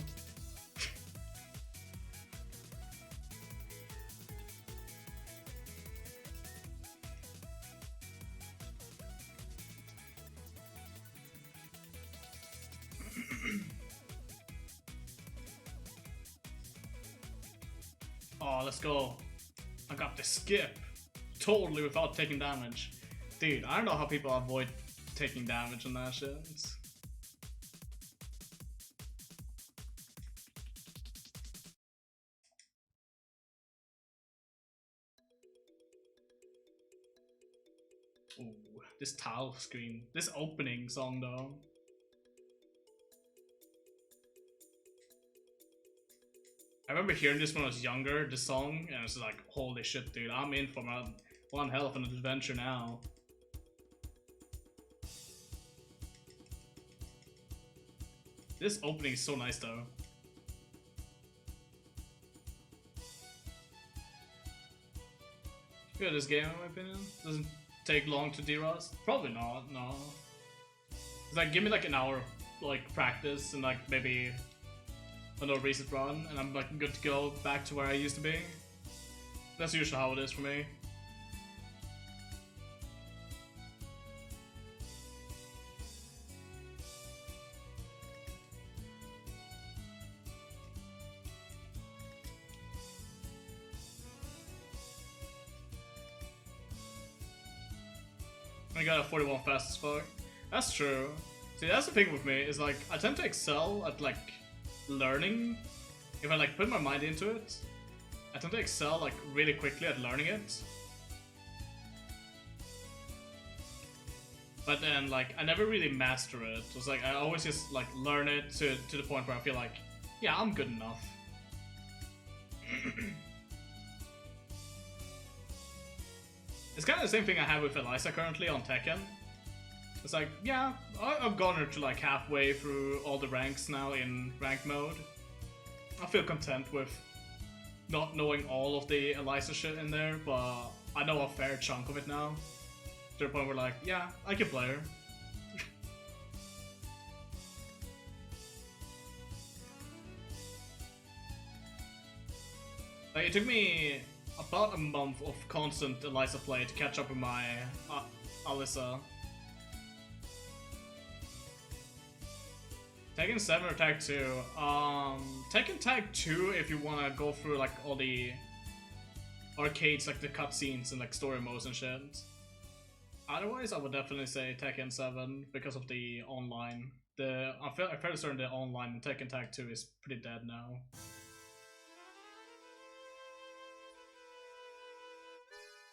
Oh, let's go. I got the skip. Totally without taking damage. Dude, I don't know how people avoid taking damage on that shit. Ooh, this tile screen. This opening song though. I remember hearing this when I was younger, the song, and I was like, holy shit, dude, I'm in for one hell of an adventure now. This opening is so nice though. Good, this game in my opinion. Doesn't take long to derust. Probably not, no. It's like, give me like an hour like practice and like maybe another reset run, and I'm like good to go back to where I used to be. That's usually how it is for me. I got a 41 fast as fuck. That's true. See, that's the thing with me, is like, I tend to excel at like learning. If I like put my mind into it, I tend to excel like really quickly at learning it. But then like, I never really master it. It's like, I always just like learn it to the point where I feel like, yeah, I'm good enough. It's kind of the same thing I have with Eliza currently on Tekken. It's like, yeah, I've gone her to like halfway through all the ranks now in ranked mode. I feel content with not knowing all of the Eliza shit in there, but I know a fair chunk of it now. To the point where like, yeah, I can play her. Like, it took me about a month of constant Eliza play to catch up with my Alyssa. Tekken 7 or Tag 2? Tekken Tag 2 if you wanna go through like all the arcades, like the cutscenes and like story modes and shit. Otherwise, I would definitely say Tekken 7 because of the online. I'm fairly certain the online in Tekken Tag 2 is pretty dead now.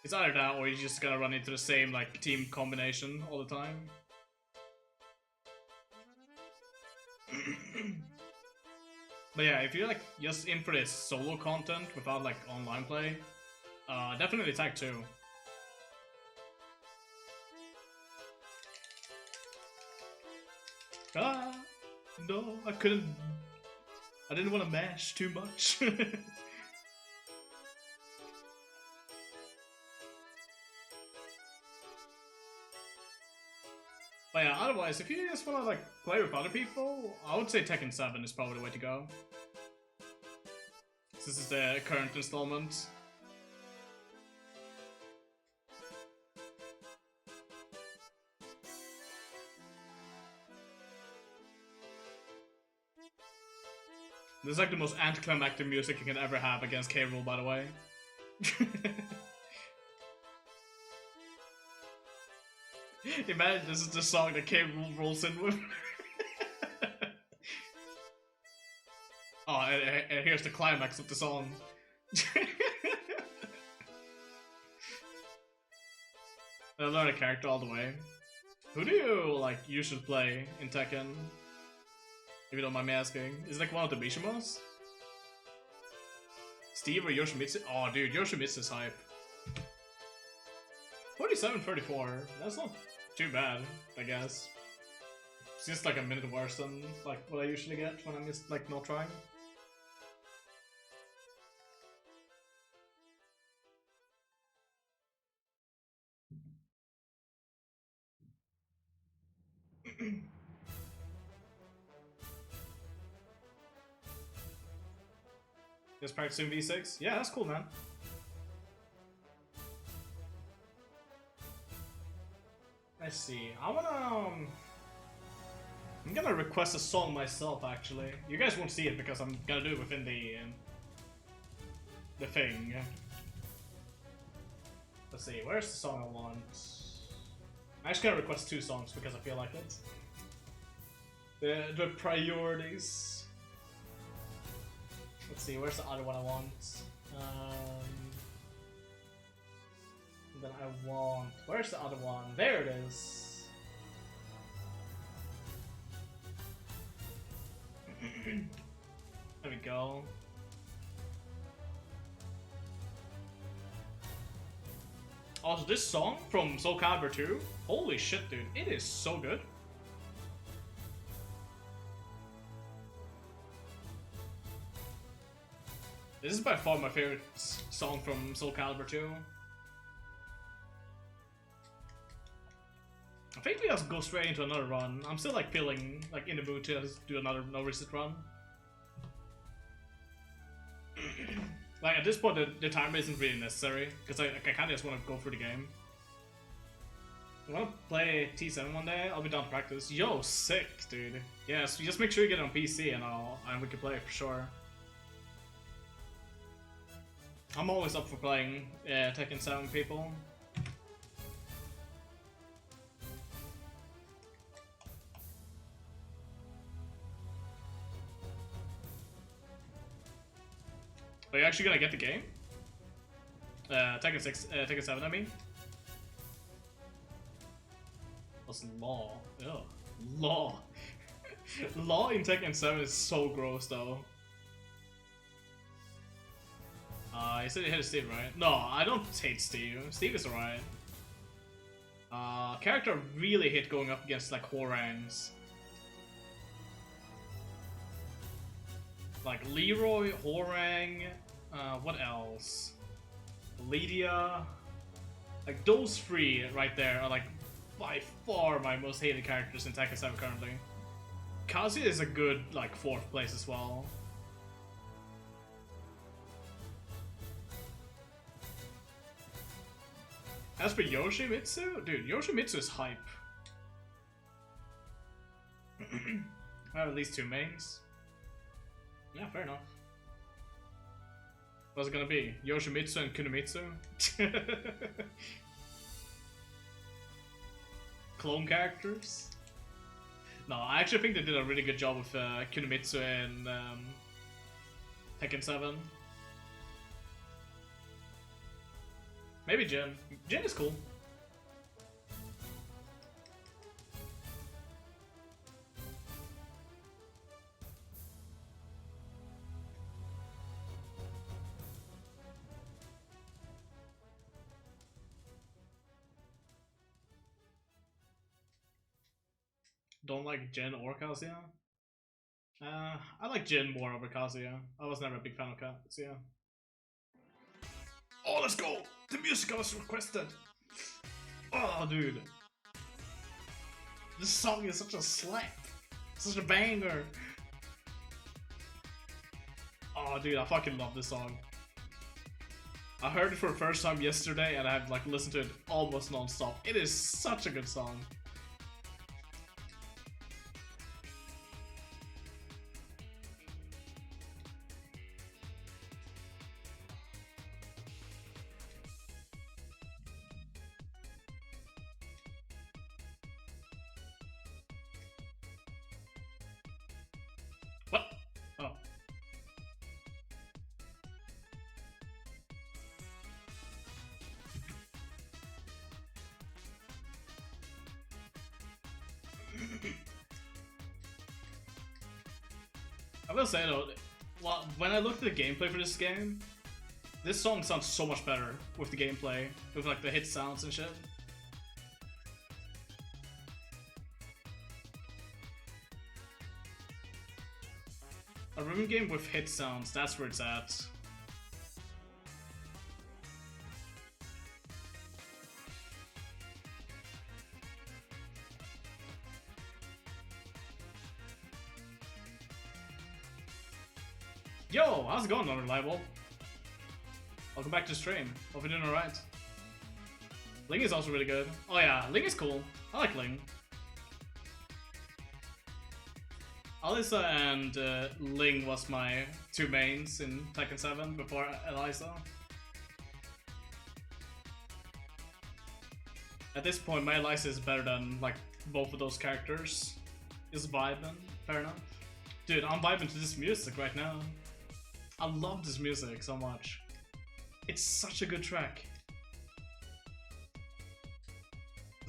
It's either that or you're just gonna run into the same like team combination all the time. But yeah, if you're like just in for this solo content without like online play, definitely Tag 2. Ah, no, I couldn't. I didn't want to mash too much. But yeah, otherwise, if you just want to like play with other people, I would say Tekken 7 is probably the way to go. This is the current installment. This is like the most anticlimactic music you can ever have against K. Rool, by the way. Imagine this is the song that K. Rool rolls in with. Oh, and here's the climax of the song. I learn a character all the way. Who do you like you should play in Tekken? If you don't mind me asking. Is it like one of the Mishimos? Steve or Yoshimitsu? Oh dude, Yoshimitsu's hype. 47-34. That's not too bad, I guess. It's just like a minute worse than like what I usually get when I'm just like not trying. Just practicing V6? Yeah, that's cool, man. Let's see. I'm gonna request a song myself, actually. You guys won't see it because I'm gonna do it within the thing. Let's see. Where's the song I want? I'm just gonna request 2 songs because I feel like it. The priorities. Let's see, where's the other one I want? Then I want... Where's the other one? There it is! There we go. Also, this song from Soul Calibur 2, holy shit, dude, it is so good. This is by far my favorite song from Soul Calibur 2. I think we just go straight into another run. I'm still like feeling like in the mood to just do another no reset run. Like at this point the timer isn't really necessary because I kinda just want to go through the game. I want to play T7 one day, I'll be down to practice. Yo, sick, dude. Yeah, so just make sure you get it on PC and we can play it for sure. I'm always up for playing Tekken 7 people. Are you actually gonna get the game? Tekken 7, I mean. What's Law? Ugh. Law. Law in Tekken 7 is so gross, though. You said you hated Steve, right? No, I don't hate Steve. Steve is alright. Character really hate going up against like Horangs. Like Leroy, Horang, what else? Lydia. Like those 3 right there are like by far my most hated characters in Tekken 7 currently. Kazuya is a good like 4th place as well. As for Yoshimitsu, dude, Yoshimitsu is hype. I have at least 2 mains. Yeah, fair enough. What's it gonna be? Yoshimitsu and Kunimitsu? Clone characters? No, I actually think they did a really good job with Kunimitsu and Tekken 7. Maybe Jin. Jin is cool. Don't like Jin or Kazuya? I like Jin more over Kazuya. I was never a big fan of Kazuya. Oh, let's go! The music was requested! Oh, dude. This song is such a slap. Such a banger. Oh, dude, I fucking love this song. I heard it for the first time yesterday and I've like listened to it almost non-stop. It is such a good song. What? Oh. I will say though, well, when I looked at the gameplay for this game, this song sounds so much better with the gameplay, with like the hit sounds and shit. A rhythm game with hit sounds, that's where it's at. Yo, how's it going, Unreliable? Welcome back to the stream. Hope you're doing alright. Ling is also really good. Oh yeah, Ling is cool. I like Ling. Alyssa and Ling was my two mains in Tekken 7 before Eliza. At this point, my Eliza is better than like both of those characters. Is vibing, fair enough. Dude, I'm vibing to this music right now. I love this music so much. It's such a good track.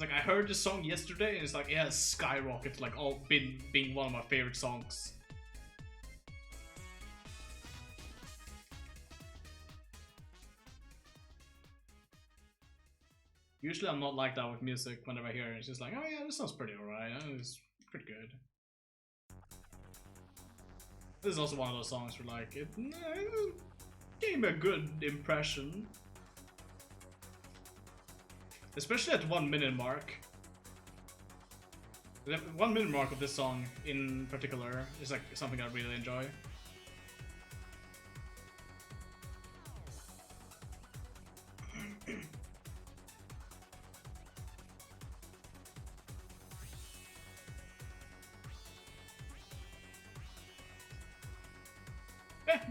Like, I heard this song yesterday and it's like, it has skyrocketed, like, all being one of my favorite songs. Usually I'm not like that with music whenever I hear it. It's just like, oh yeah, this sounds pretty alright. It's pretty good. This is also one of those songs where like, it gave me a good impression. Especially at the 1 minute mark. The 1 minute mark of this song in particular is like something I really enjoy.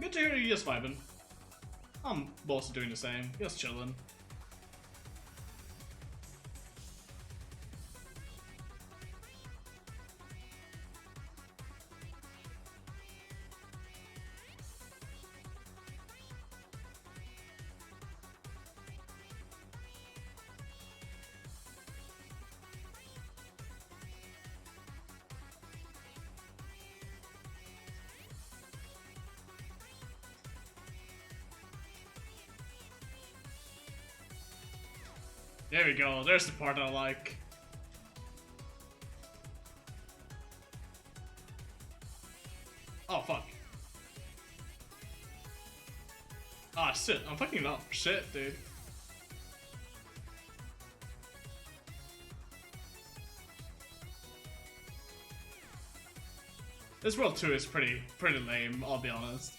Good to hear you just vibing. I'm also doing the same, just chilling. There we go, there's the part I like. Oh fuck. Ah shit, I'm fucking up. Shit, dude. This World 2 is pretty lame, I'll be honest.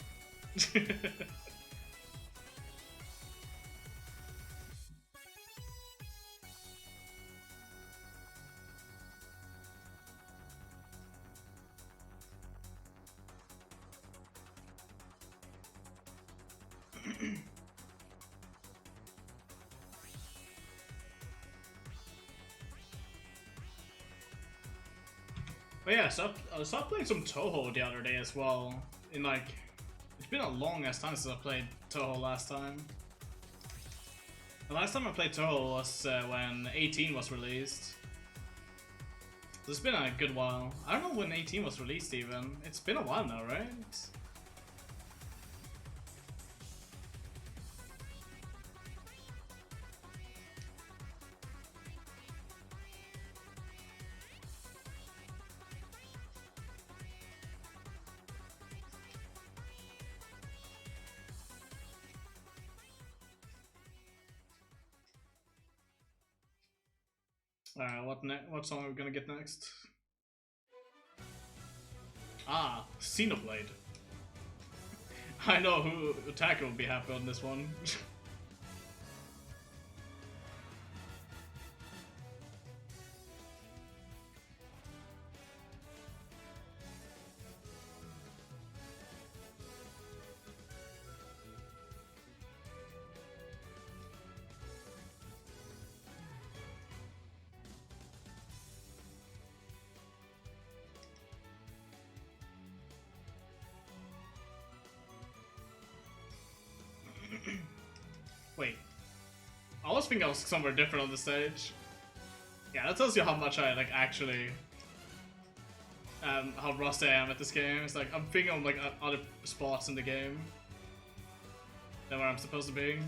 But yeah, so I started playing some Touhou the other day as well. In like, it's been a long ass time since I played Touhou last time. The last time I played Touhou was when 18 was released. So it's been a good while. I don't know when 18 was released even. It's been a while now, right? What song are we gonna get next? Ah, Xenoblade. I know who Attacker will be happy on this one. Wait. I always think I was somewhere different on the stage. Yeah, that tells you how much I like actually how rusty I am at this game. It's like I'm thinking of like other spots in the game than where I'm supposed to be.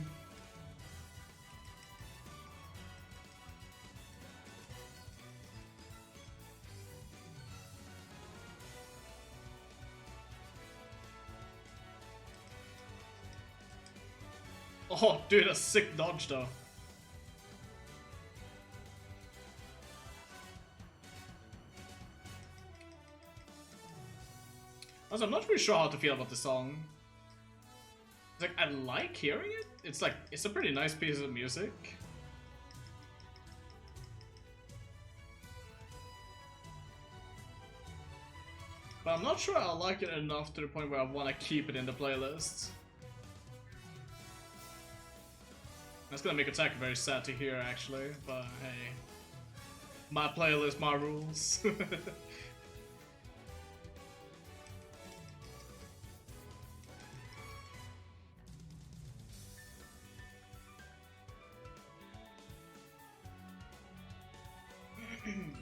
Oh, dude, a sick dodge though. Also, I'm not really sure how to feel about the song. It's like, I like hearing it. It's like, it's a pretty nice piece of music. But I'm not sure I like it enough to the point where I want to keep it in the playlist. That's gonna make Attack very sad to hear, actually, but hey. My playlist, my rules.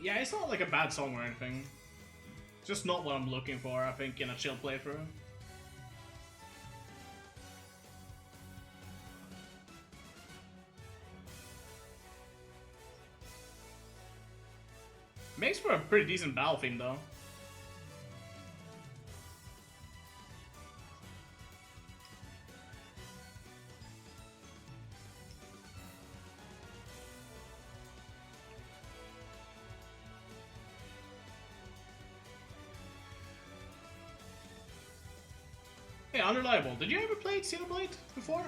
Yeah, it's not like a bad song or anything. It's just not what I'm looking for, I think, in a chill playthrough. Makes for a pretty decent battle theme, though. Hey, Unreliable, did you ever play Xenoblade before?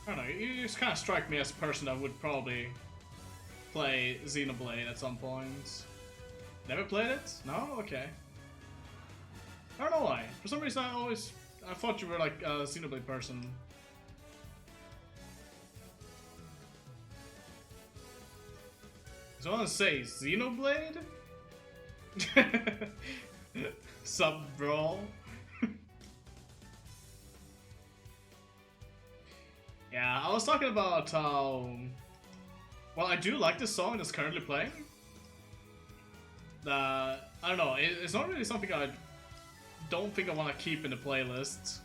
I don't know, you just kind of strike me as a person that would probably play Xenoblade at some point. Never played it? No? Okay. I don't know why. For some reason I thought you were like a Xenoblade person. So I want to say Xenoblade? Sub brawl. Yeah, I was talking about how... Well, I do like this song that's currently playing. I don't know, it's not really something I don't think I want to keep in the playlist.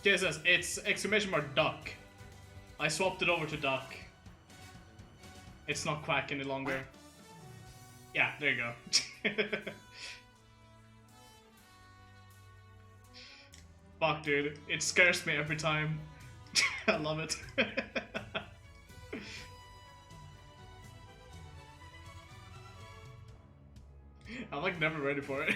Jesus, it's exclamation mark duck. I swapped it over to duck. It's not quack any longer. Yeah, there you go. Fuck, dude. It scares me every time. I love it. I'm like never ready for it.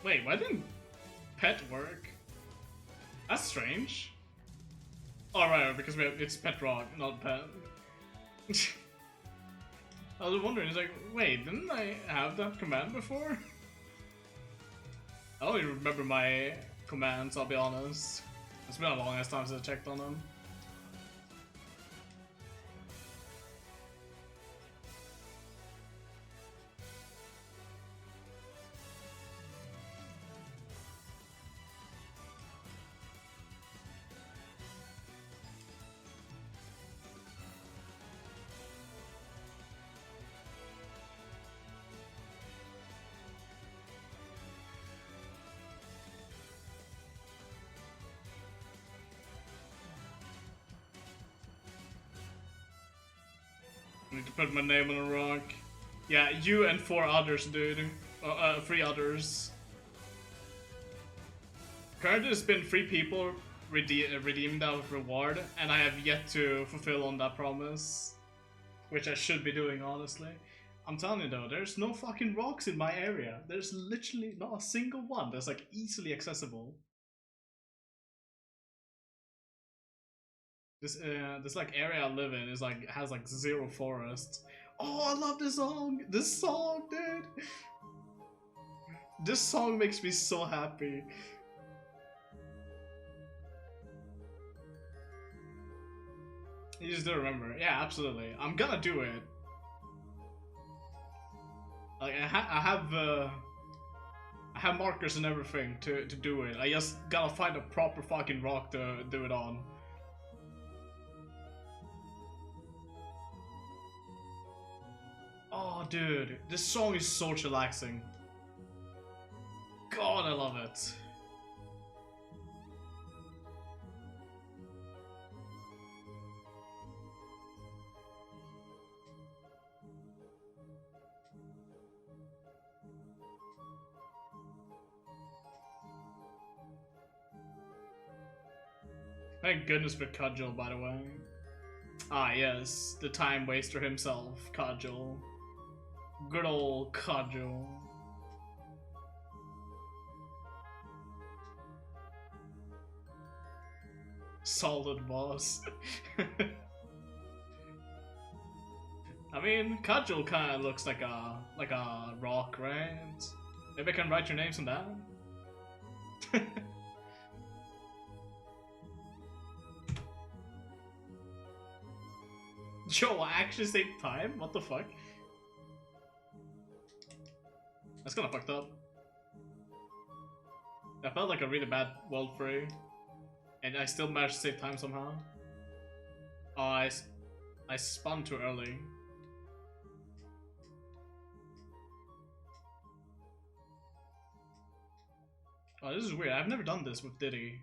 Wait, why didn't pet work? That's strange. Oh right, because it's pet rock, not pet. I was wondering, it's like, wait, didn't I have that command before? I don't even remember my commands, I'll be honest. It's been a long ass time since I checked on them. I need to put my name on a rock. Yeah, you and 4 others, dude. 3 others. Currently, there's been 3 people redeemed that reward, and I have yet to fulfill on that promise. Which I should be doing, honestly. I'm telling you though, there's no fucking rocks in my area. There's literally not a single one that's like easily accessible. This like area I live in is like has like zero forests. Oh, I love this song. This song, dude. This song makes me so happy. You just don't remember. Yeah, absolutely. I'm gonna do it. Like I have markers and everything to do it. I just gotta find a proper fucking rock to do it on. Oh, dude, this song is so chillaxing. God, I love it. Thank goodness for Cudgel, by the way. Ah, yes, the time waster himself, Cudgel. Good old Cudgel. Solid boss. I mean, Cudgel kind of looks like a rock, right? Maybe I can write your names on that. Yo, I actually saved time? What the fuck? That's kinda fucked up. That felt like a really bad world free. And I still managed to save time somehow. Oh, I spun too early. Oh, this is weird. I've never done this with Diddy.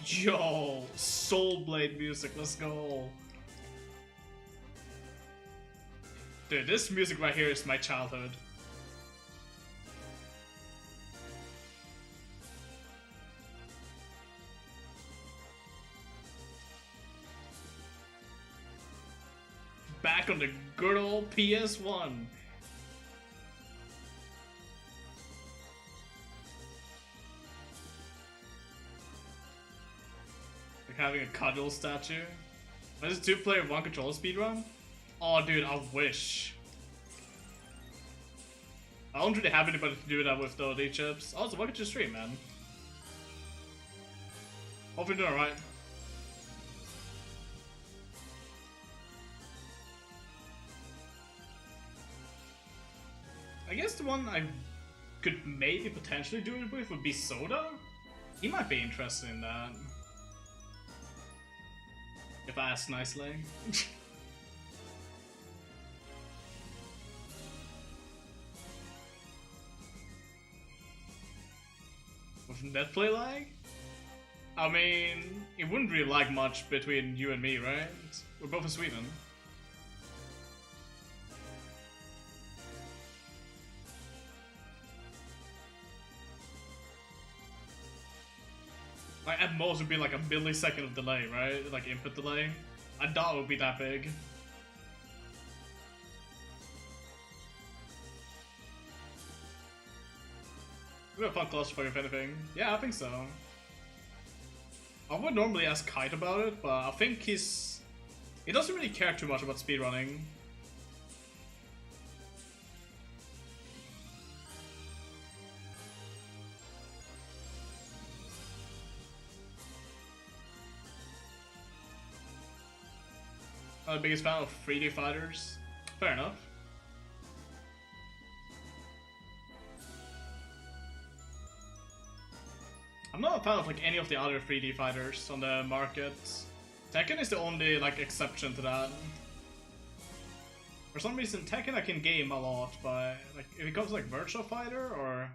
Yo, Soul Blade music, let's go. Dude, this music right here is my childhood. Back on the good old PS1. Like having a Cudgel statue. What is a 2-player 1 controller speedrun? Oh dude, I wish. I don't really have anybody to do that with though, D-Chips. Also, welcome to your stream, man. Hope you're doing alright. I guess the one I could maybe potentially do it with would be Soda. He might be interested in that. If I ask nicely. With net play lag? I mean, it wouldn't really lag much between you and me, right? We're both in Sweden. Like, at most would be like a millisecond of delay, right? Like input delay. I doubt it would be that big. We have fun clusterfuck if anything. Yeah, I think so. I would normally ask Kite about it, but I think he doesn't really care too much about speedrunning. I'm the biggest fan of 3D fighters. Fair enough. I'm not a fan of like any of the other 3D fighters on the market. Tekken is the only like exception to that. For some reason, Tekken I can game a lot, but like if it comes to like Virtua Fighter or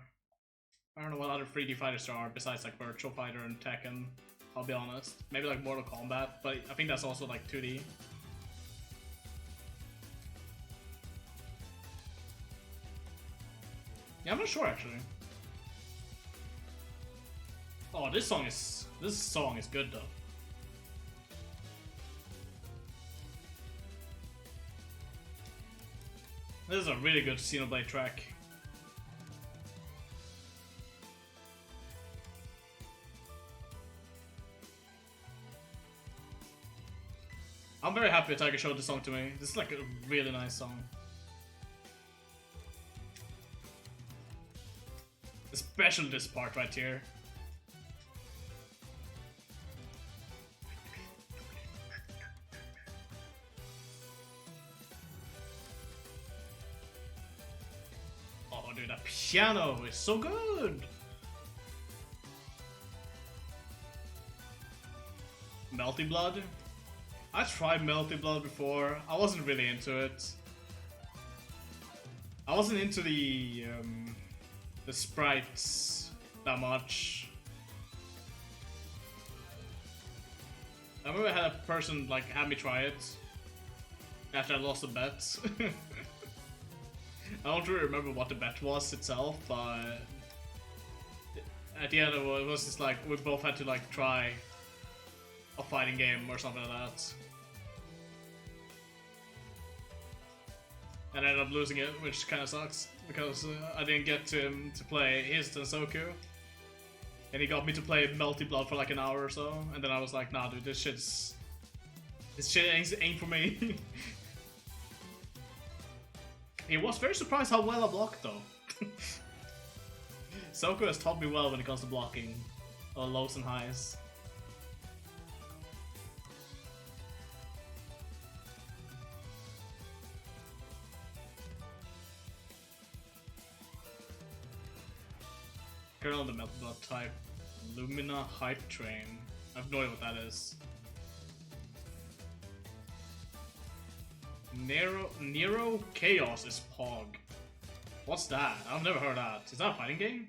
I don't know what other 3D fighters there are besides like Virtua Fighter and Tekken. I'll be honest. Maybe like Mortal Kombat, but I think that's also like 2D. Yeah, I'm not sure actually. Oh, this song is good though. This is a really good Xenoblade track. I'm very happy Tiger showed this song to me. This is like a really nice song. Especially this part right here. Oh dude, that piano is so good! Melty Blood? I tried Melty Blood before. I wasn't really into it. I wasn't into the sprites that much. I remember I had a person like have me try it after I lost a bet. I don't really remember what the bet was itself, but at the end it was just like we both had to like try a fighting game or something like that. And I ended up losing it, which kind of sucks because I didn't get to play his Tensoku, and he got me to play Melty Blood for like an hour or so, and then I was like, nah, dude, this shit ain't for me. He was very surprised how well I blocked though. Soku has taught me well when it comes to blocking, lows and highs. Colonel the Melted Blood type. Lumina Hype Train. I have no idea what that is. Nero Chaos is Pog. What's that? I've never heard that. Is that a fighting game?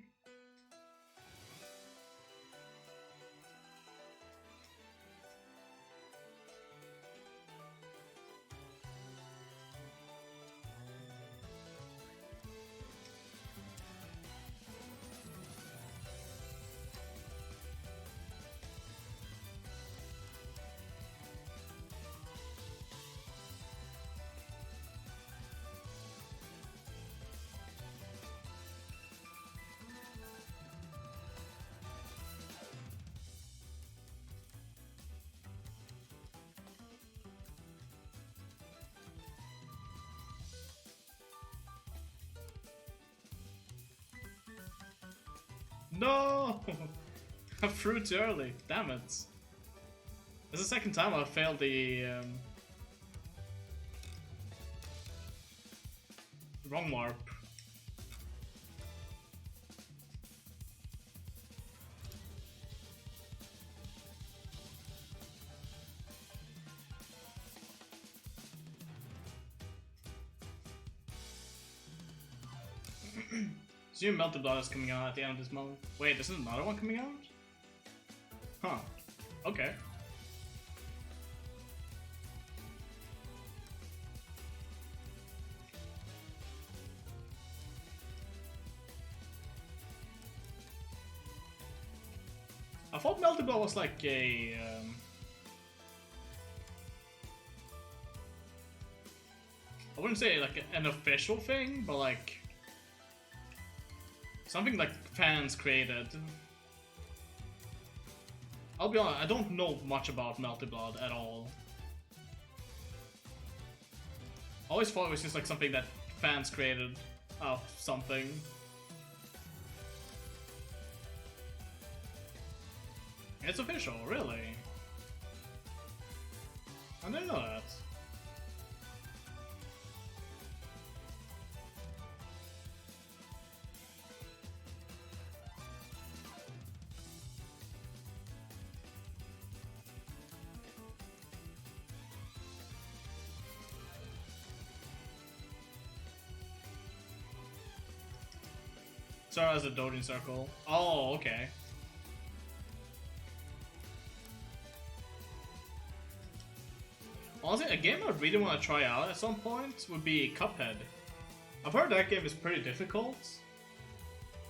No! I threw too early. Damn it. This is the second time I've failed the wrong warp. Zoom Melted Blood is coming out at the end of this month. Wait, this is another one coming out? Huh. Okay. I thought Melted Blood was like a I wouldn't say like an official thing, but like something like fans created. I'll be honest, I don't know much about Melted Blood at all. I always thought it was just like something that fans created of something. It's official, really? I didn't know that. Start as a Dojin Circle. Oh, okay. Honestly, a game I really want to try out at some point would be Cuphead. I've heard that game is pretty difficult,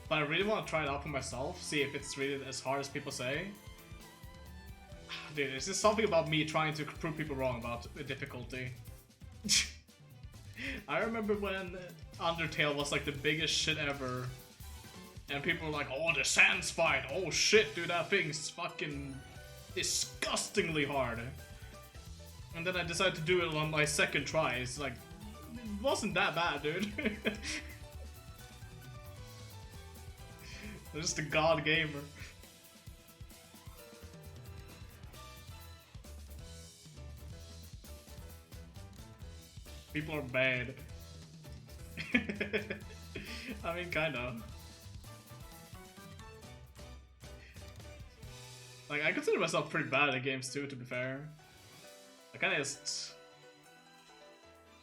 but I really want to try it out for myself, see if it's really as hard as people say. Dude, it's just something about me trying to prove people wrong about the difficulty. I remember when Undertale was like the biggest shit ever, and people were like, oh, the Sans fight, oh shit, dude, that thing's fucking disgustingly hard. And then I decided to do it on my second try. It's like, it wasn't that bad, dude. I'm just a god gamer. People are bad. I mean, kinda. Like, I consider myself pretty bad at games too, to be fair. I kinda just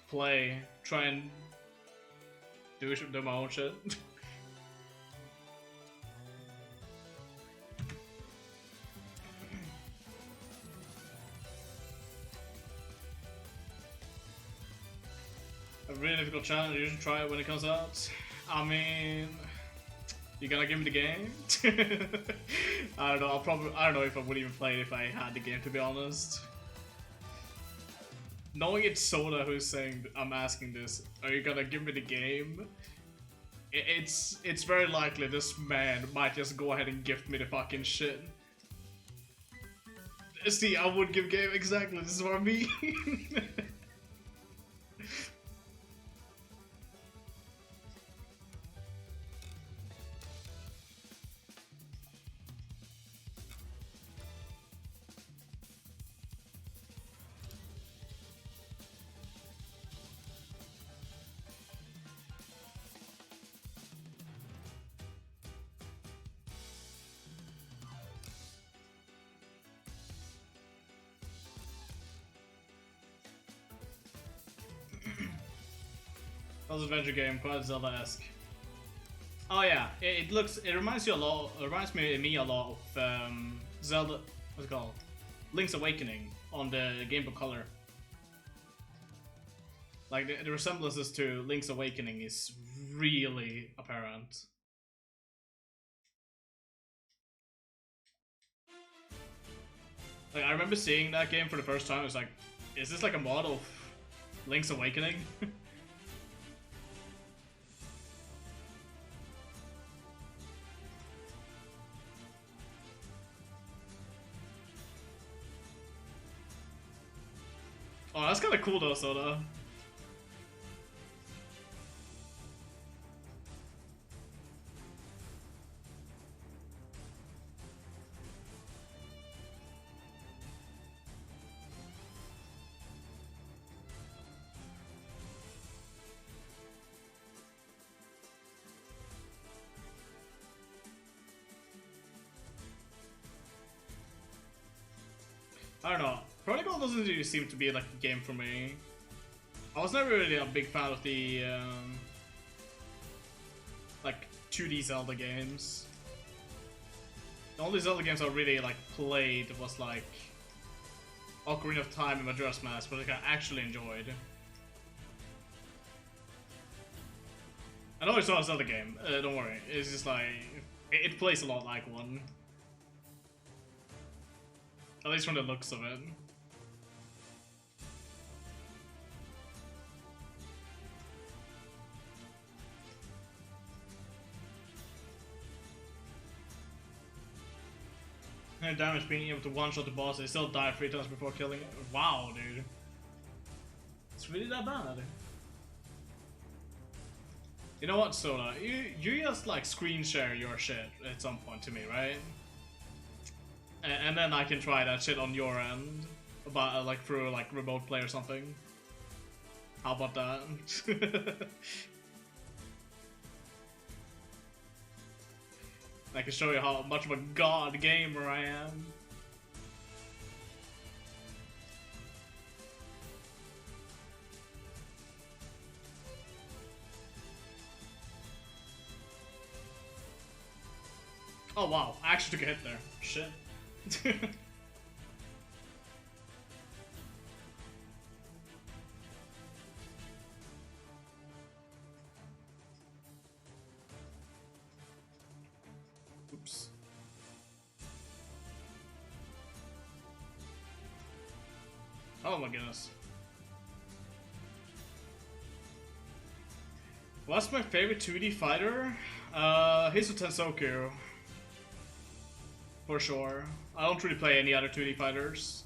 play, try and do my own shit. A really difficult challenge, you should try it when it comes out. I mean, you gonna give me the game? I don't know, I don't know if I would even play it if I had the game, to be honest. Knowing it's Soda who's saying, I'm asking this, are you gonna give me the game? It's very likely this man might just go ahead and gift me the fucking shit. See, I would give game, exactly, this is what I mean. That was an adventure game, quite Zelda-esque. Oh yeah, it reminds you a lot. It reminds me a lot of Zelda. What's it called? Link's Awakening on the Game Boy Color. Like the resemblances to Link's Awakening is really apparent. Like I remember seeing that game for the first time. I was like, is this like a mod of Link's Awakening? Oh, that's kind of cool though, Soda. I don't know. Protocol doesn't really seem to be like a game for me. I was never really a big fan of the like 2D Zelda games. The only Zelda games I really like played was like Ocarina of Time and Majora's Mask, but like, I actually enjoyed. I know it's not a Zelda game. Don't worry. It's just like it plays a lot like one. At least from the looks of it. And damage being able to one-shot the boss, they still die 3 times before killing it. Wow, dude. It's really that bad. You know what, Soda? You just like screen share your shit at some point to me, right? And then I can try that shit on your end, about like through like remote play or something. How about that? I can show you how much of a god gamer I am. Oh wow, I actually took a hit there. Shit. Oops. Oh my goodness. What's my favorite 2D fighter? Heiso Tensoku. For sure. I don't really play any other 2D fighters.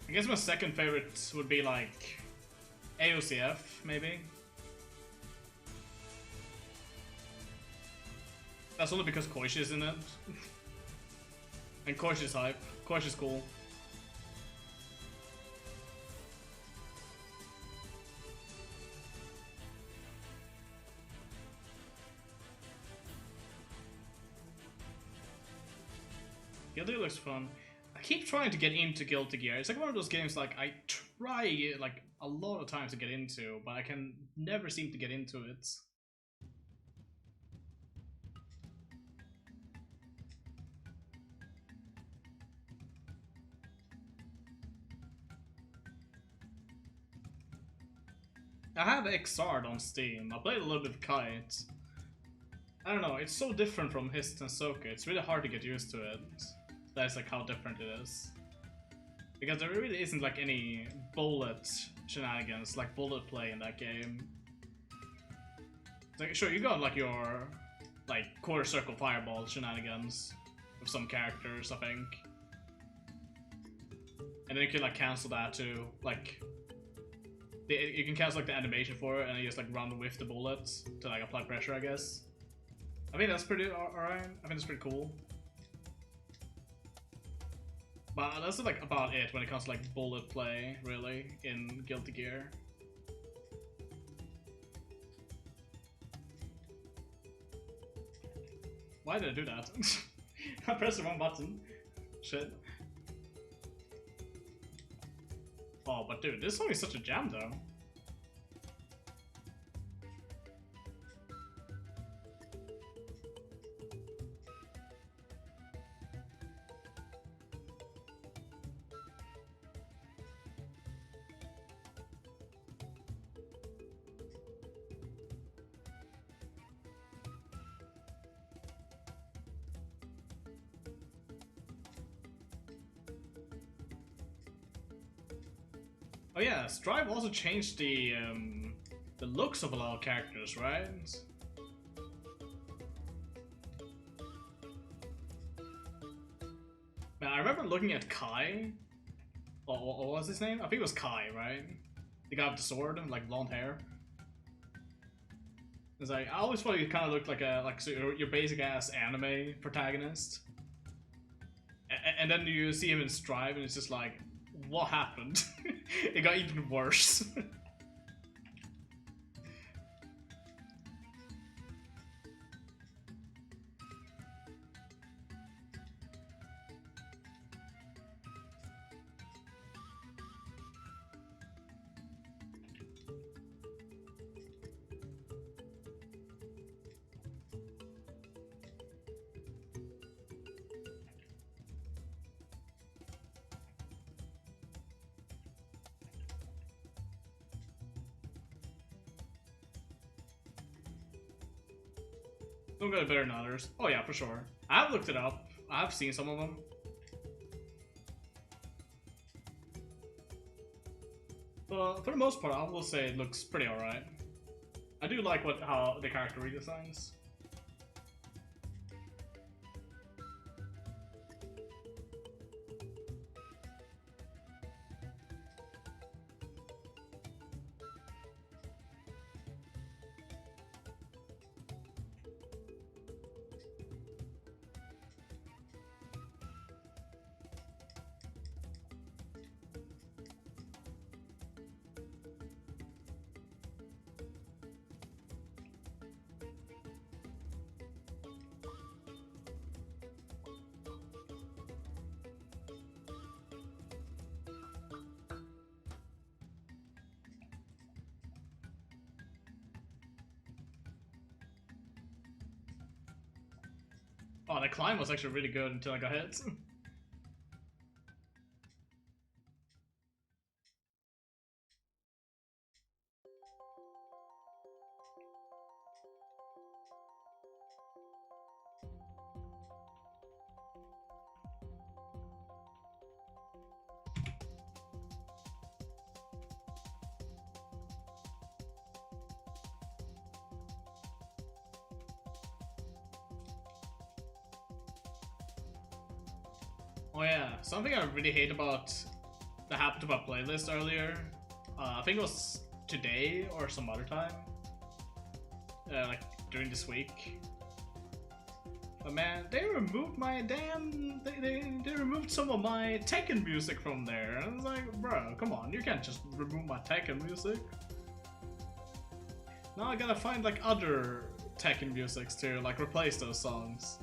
I guess my second favorite would be like AOCF, maybe. That's only because Koichi is in it. And Koichi's hype. Koichi's cool. Guilty Gear looks fun. I keep trying to get into Guilty Gear. It's like one of those games like I try like a lot of times to get into, but I can never seem to get into it. I have Xrd on Steam. I played a little bit of Kite. I don't know, it's so different from his Tensoku. It's really hard to get used to it. That's like how different it is. Because there really isn't like any bullet shenanigans, like bullet play in that game. Like, sure, you got like your like quarter circle fireball shenanigans with some characters, I think. And then you can like cancel that too, like you can cancel like the animation for it and you just like run with the bullets to like apply pressure, I guess. I think that's pretty alright. I think that's pretty cool. But that's like about it when it comes to like bullet play, really, in Guilty Gear. Why did I do that? I pressed the wrong button. Shit. Oh, but dude, this song is such a jam though. Oh yeah, Strive also changed the looks of a lot of characters, right? Man, I remember looking at Kai. What was his name? I think it was Kai, right? The guy with the sword and like blonde hair. It's like I always thought he kind of looked like a so your basic ass anime protagonist. And then you see him in Strive, and it's just like, what happened? It got even worse. Some got it better than others. Oh yeah, for sure. I've looked it up. I've seen some of them. But for the most part, I will say it looks pretty alright. I do like how the character redesigns. Oh, the climb was actually really good until I got hit. Oh yeah, something I really hate about that happened to my playlist earlier. I think it was today or some other time. Like during this week. But man, they removed my damn... They removed some of my Tekken music from there. And I was like, bro, come on, you can't just remove my Tekken music. Now I gotta find like other Tekken musics to like replace those songs.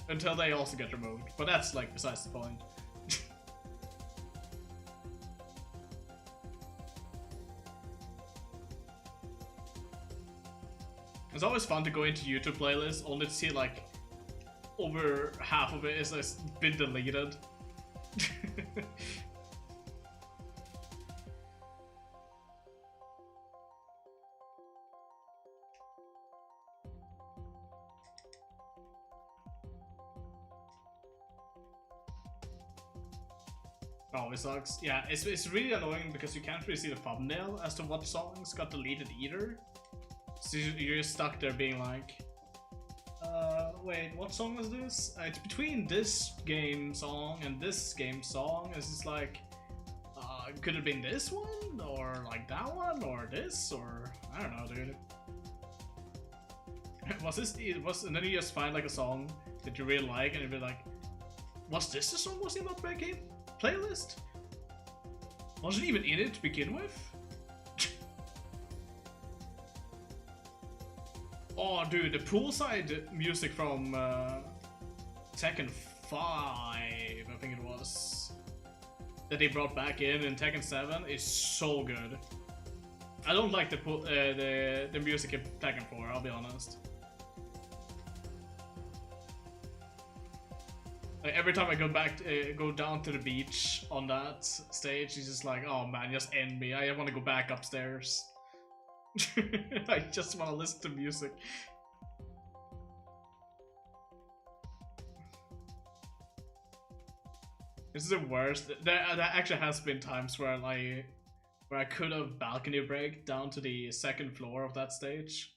Until they also get removed. But that's like besides the point. It's always fun to go into YouTube playlists only to see like over half of it is been deleted. Oh, it sucks. Yeah, it's really annoying because you can't really see the thumbnail as to what songs got deleted either. So you're just stuck there being like, wait, what song was this? It's between this game song and this game song. It's just like, could it have been this one? Or like that one? Or this? Or, I don't know, dude. And then you just find like a song that you really like and you'd be like, was this the song was in that game playlist? Wasn't even in it to begin with? Oh, dude, the poolside music from Tekken 5, I think it was, that they brought back in Tekken 7 is so good. I don't like the music in Tekken 4, I'll be honest. Like every time I go down to the beach on that stage, it's just like, oh man, just end me. I want to go back upstairs. I just want to listen to music. This is the worst. There actually has been times where I could have balcony break down to the second floor of that stage,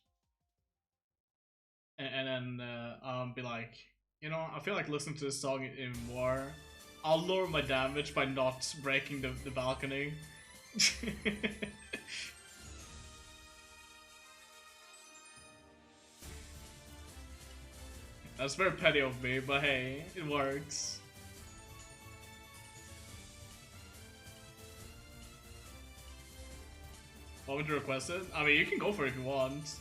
and then be like, you know, I feel like listening to this song even more. I'll lower my damage by not breaking the balcony. That's very petty of me, but hey, it works. Want me to request it? I mean, you can go for it if you want.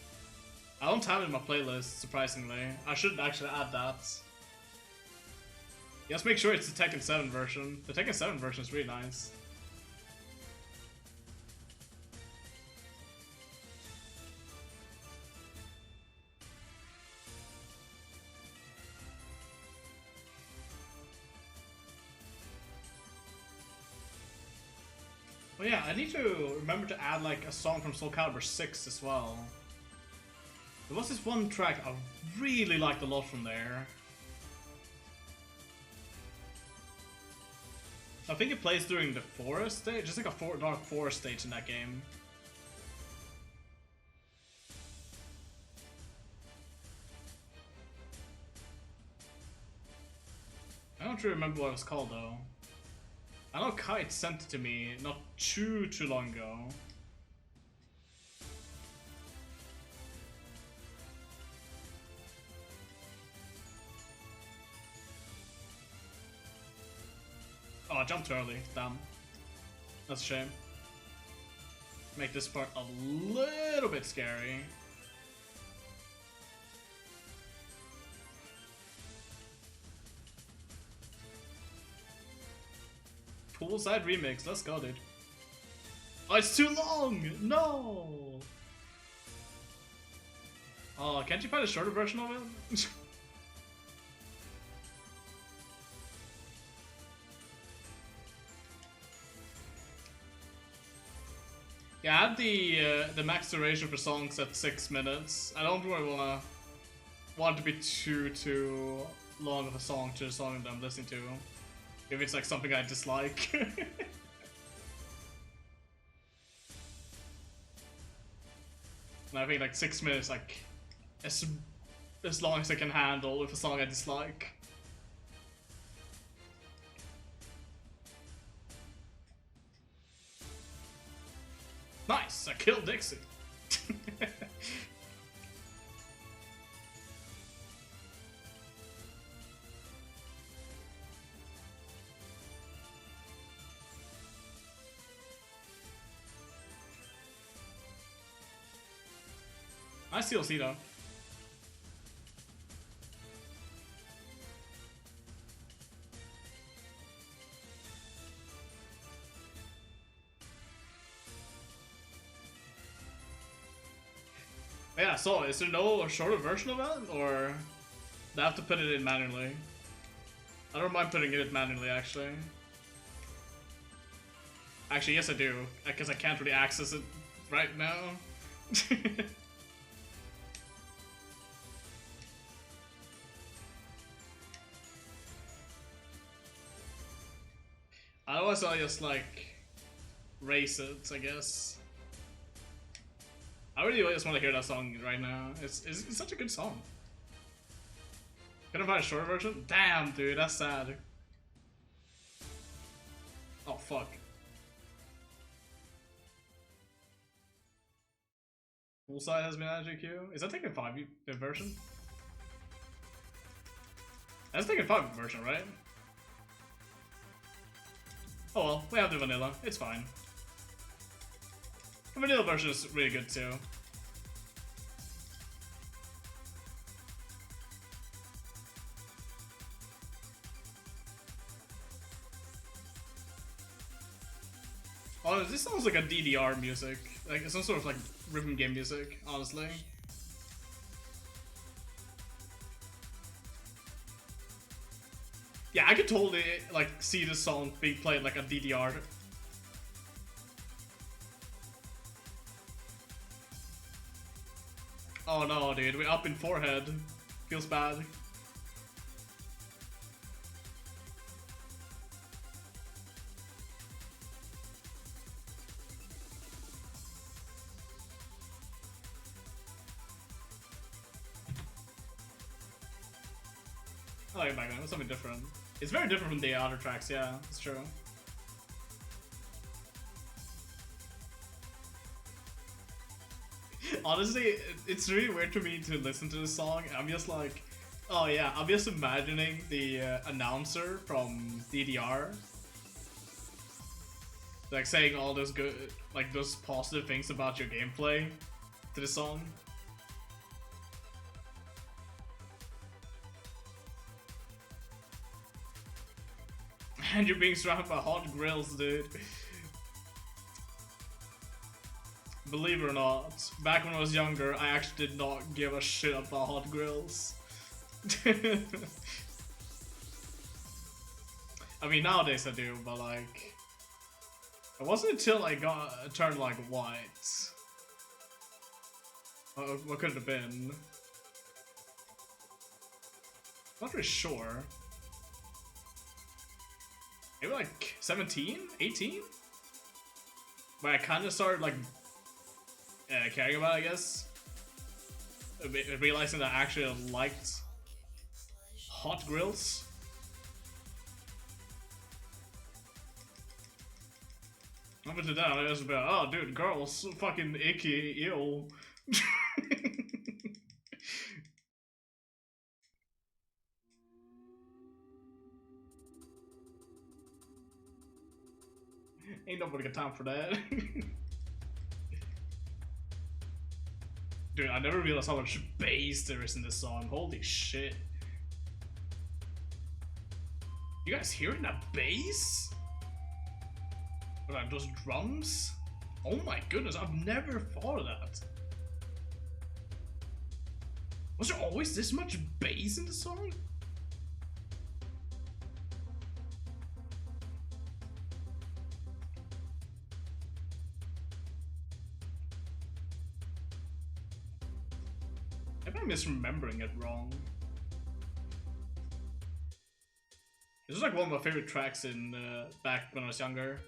I don't have it in my playlist, surprisingly. I should actually add that. Just make sure it's the Tekken 7 version. The Tekken 7 version is really nice. Oh yeah, I need to remember to add like a song from Soul Calibur 6 as well. There was this one track I really liked a lot from there. I think it plays during the forest stage, just like a dark forest stage in that game. I don't really remember what it was called though. I know Kite sent it to me not too long ago. Oh, I jumped early. Damn. That's a shame. Make this part a little bit scary. Poolside remix, let's go, dude. Oh, it's too long! No! Oh, can't you find a shorter version of it? Yeah, I had the max duration for songs at 6 minutes. I don't really want it to be too long of a song to a song that I'm listening to. If it's like something I dislike. And I think like 6 minutes, like as long as I can handle with a song I dislike. Nice, I killed Dixie. Nice CLC though. Yeah, so is there no shorter version of that, or do I have to put it in manually? I don't mind putting it in manually, actually. Actually, yes I do, because I can't really access it right now. Otherwise I'll just, like, race it, I guess. I really just want to hear that song right now. It's such a good song. Can I find a short version? Damn, dude, that's sad. Oh, fuck. Full side has been added to queue. Is that Tekken 5 version? That's Tekken 5 version, right? Oh well, we have the vanilla. It's fine. The vanilla version is really good too. Oh, this sounds like a DDR music. Like some sort of like rhythm game music, honestly. Yeah, I could totally like see this song being played like a DDR. Oh no, dude, we're up in forehead. Feels bad. I like it back then, it was something different. It's very different from the other tracks, yeah, it's true. Honestly, it's really weird to me to listen to this song. I'm just like, oh yeah, I'm just imagining the announcer from DDR, like saying all those good, like those positive things about your gameplay to the song. And you're being surrounded by hot grills, dude. Believe it or not, back when I was younger, I actually did not give a shit about hot grills. I mean, nowadays I do, but like, it wasn't until I turned like white. What could it have been? Not really sure. Maybe like 17? 18? But I kind of started like caring about it, I guess. Realizing that I actually liked hot grills. Up until then, I was about, oh dude, girls, fucking icky, ew. Ain't nobody got time for that. Dude, I never realized how much bass there is in this song. Holy shit. You guys hearing that bass? Or like those drums? Oh my goodness, I've never thought of that. Was there always this much bass in the song? Maybe I'm misremembering it wrong. This is like one of my favorite tracks in back when I was younger.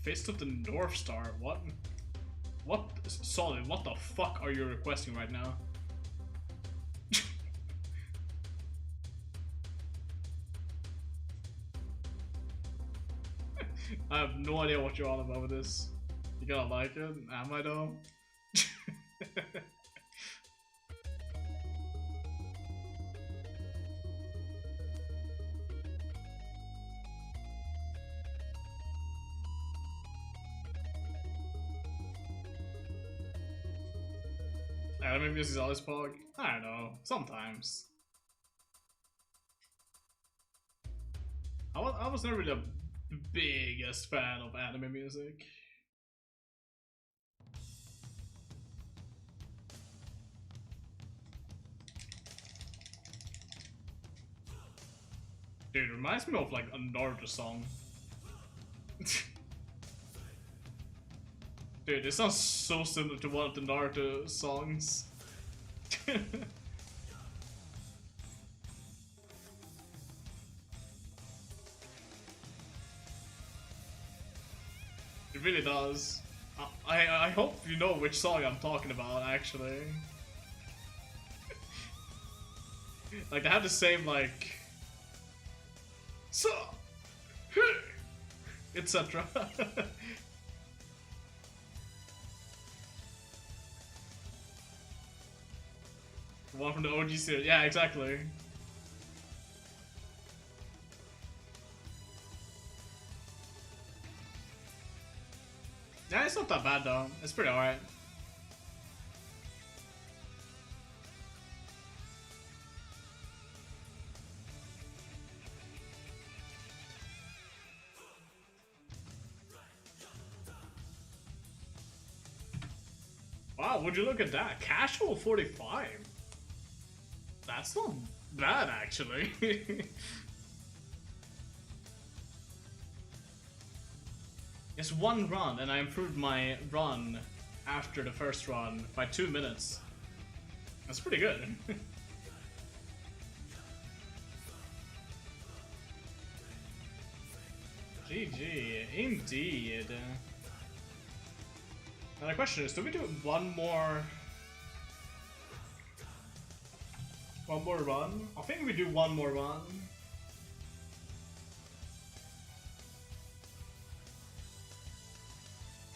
Fist of the North Star. What? What? Solid. What the fuck are you requesting right now? I have no idea what you're on about with this. You gotta like it? Am I though? Anime music is always pog? I don't know. Sometimes. I was never really the biggest fan of anime music. Dude, it reminds me of like a Naruto song. Dude, it sounds so similar to one of the Naruto songs. It really does. I hope you know which song I'm talking about, actually. Like, they have the same, like... So... etc. One from the OG series. Yeah, exactly. Yeah, it's not that bad though. It's pretty alright. Wow, would you look at that? Casual 45. That's not bad, actually. It's one run, and I improved my run after the first run by 2 minutes. That's pretty good. GG, indeed. Now the question is, do we do one more run? I think we do one more run.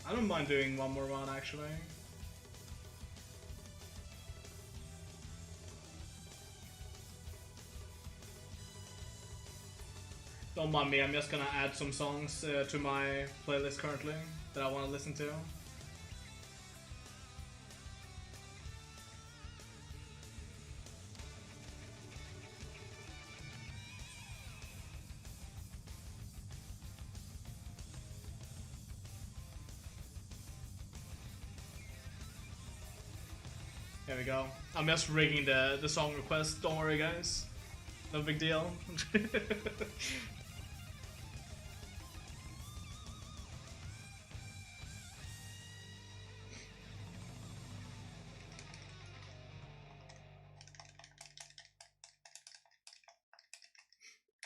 I don't mind doing one more run, actually. Don't mind me, I'm just gonna add some songs to my playlist currently that I want to listen to. There we go. I'm just rigging the song request, don't worry guys. No big deal.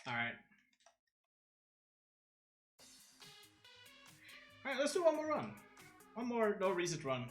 Alright. Alright, let's do one more run. One more no reset run.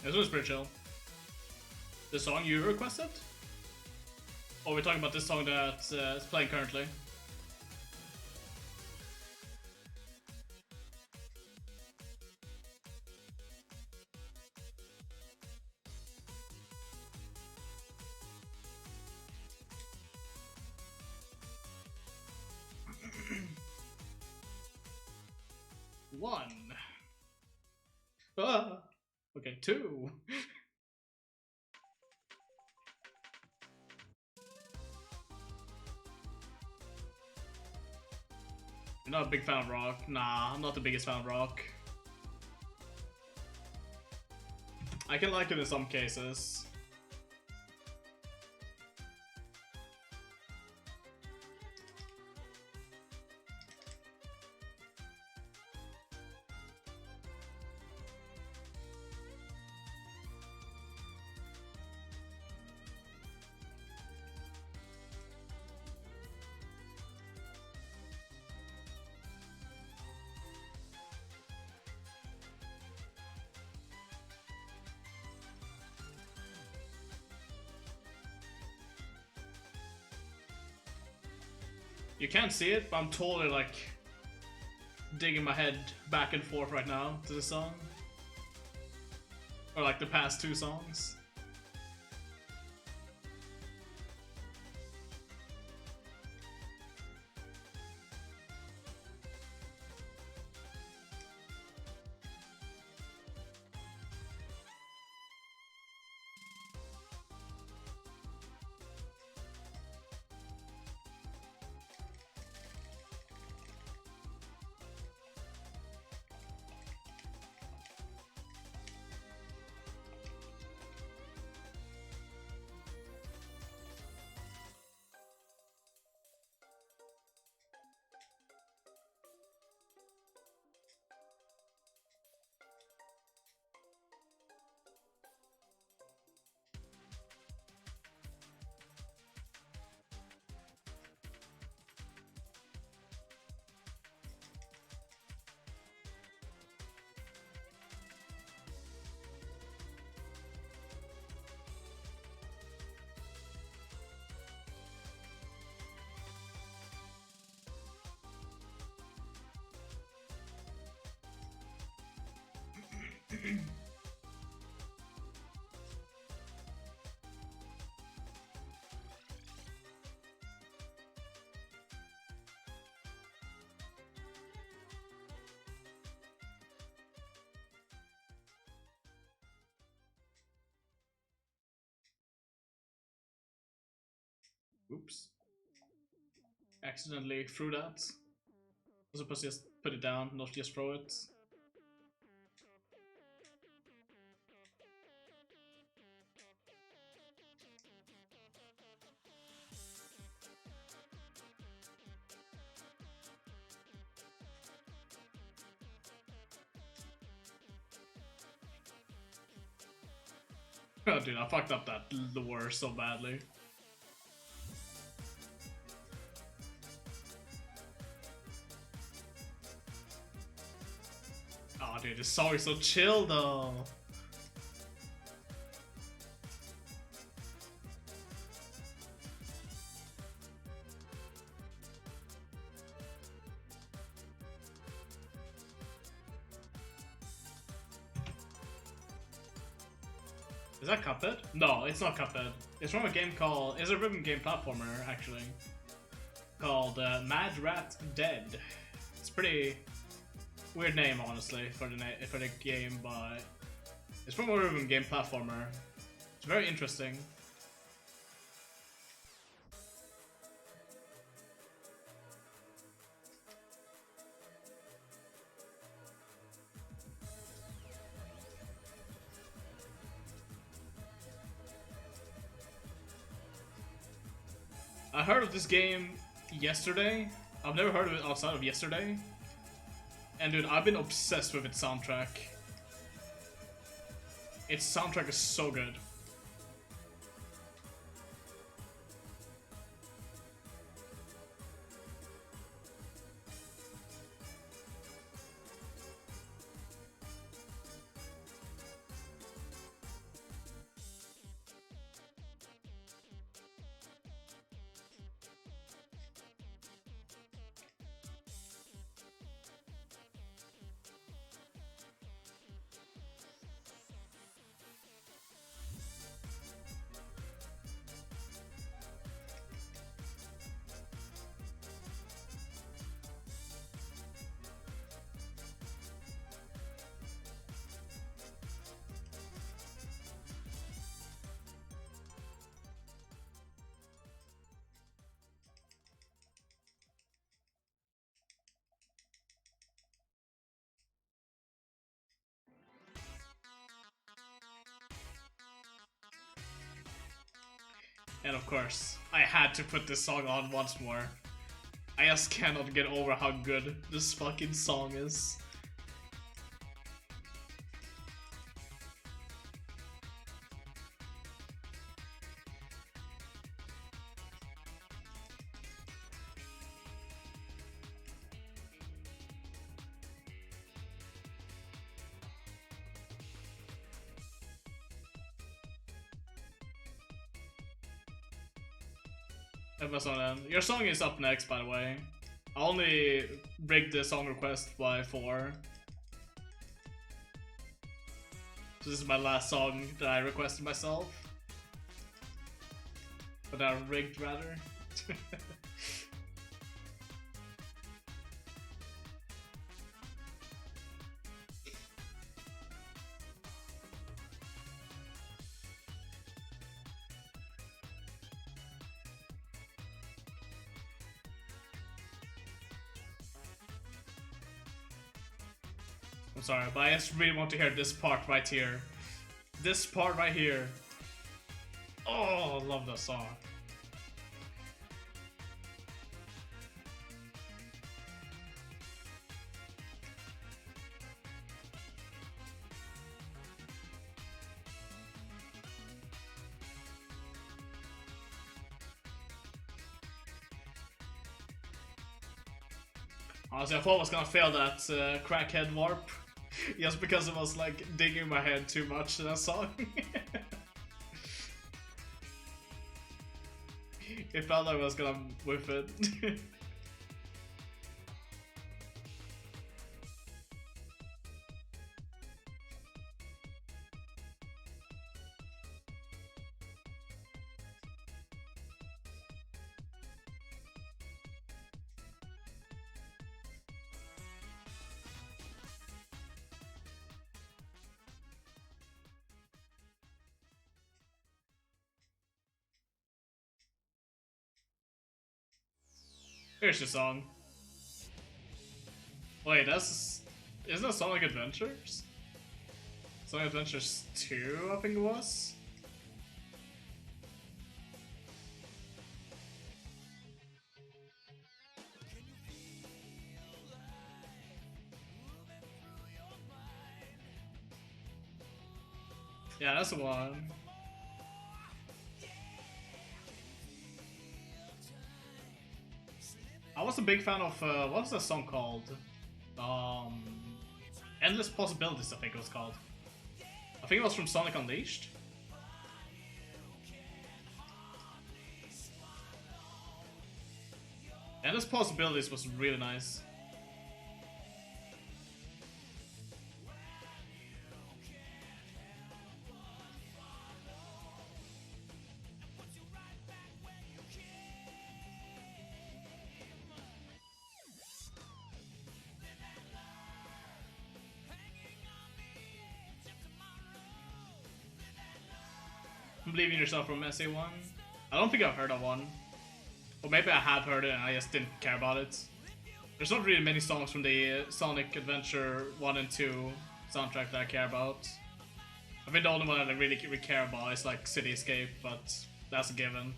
This was pretty chill. The song you requested? Or we're talking about this song that is playing currently? One. Ah. Okay, two. You're not a big fan of rock? Nah, I'm not the biggest fan of rock. I can like it in some cases. You can't see it, but I'm totally like digging my head back and forth right now to the song. Or like the past two songs. Oops. Accidentally threw that. I was supposed to just put it down, not just throw it. Oh dude, I fucked up that lure so badly. Oh dude, this song is so chill though. Is that Cuphead? No, it's not Cuphead. It's from a game called... It's a rhythm game platformer, actually. Called Mad Rat Dead. It's pretty weird name, honestly, for the game, but... It's from a rhythm game platformer. It's very interesting. I heard of this game yesterday. I've never heard of it outside of yesterday. And dude, I've been obsessed with its soundtrack. Its soundtrack is so good. And of course, I had to put this song on once more. I just cannot get over how good this fucking song is. Your song is up next, by the way. I only rigged the song request by 4. So this is my last song that I requested myself. But I rigged, rather. I'm sorry, but I just really want to hear this part right here. This part right here. Oh, I love that song. Honestly, I thought I was gonna fail that crackhead warp. Just because it was like digging my head too much in that song. It felt like I was gonna whiff it. Here's the song. Wait, isn't that Sonic Adventures? Sonic Adventures 2, I think it was? Yeah, that's the one. I was a big fan of, what's that song called? Endless Possibilities, I think it was called. I think it was from Sonic Unleashed. Endless Possibilities was really nice. Believe in Yourself from SA1. I don't think I've heard of one. Or maybe I have heard it and I just didn't care about it. There's not really many songs from the Sonic Adventure 1 and 2 soundtrack that I care about. I think the only one that I really care about is like Cityscape, but that's a given.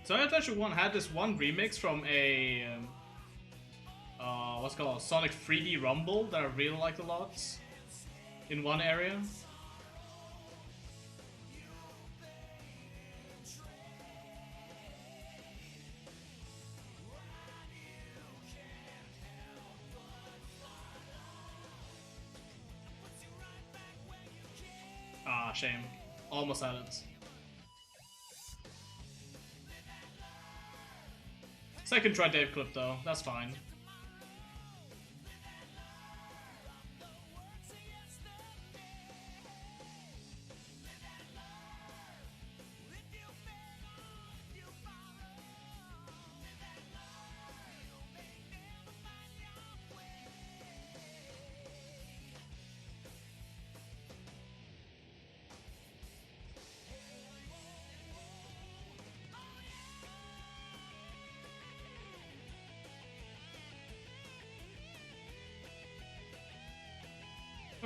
Sonic Adventure 1 had this one remix from a what's it called, Sonic 3D Rumble that I really liked a lot in one area. Ah, shame. Almost had it. Second try Dave clip though, that's fine.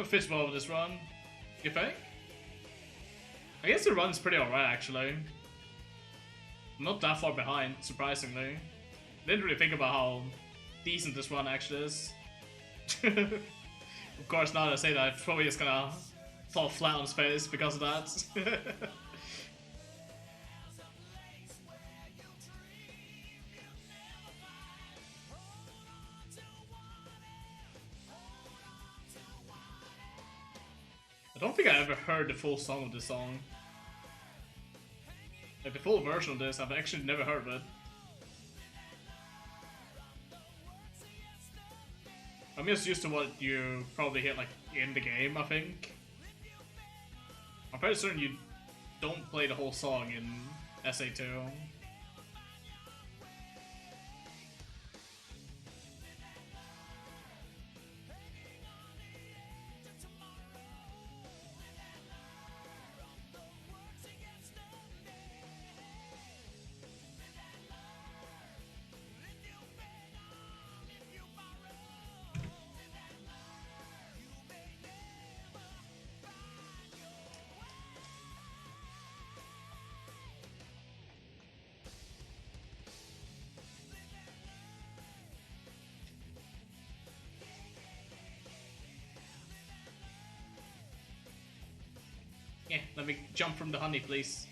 a fistball with this run. You think? I guess the run's pretty alright actually. I'm not that far behind, surprisingly. Didn't really think about how decent this run actually is. Of course, now that I say that, I'm probably just gonna fall flat on his face because of that. I don't think I ever heard the full song of this song. Like the full version of this, I've actually never heard of it. I'm just used to what you probably hit like in the game, I think. I'm pretty certain you don't play the whole song in SA2. Yeah, let me jump from the honey, please.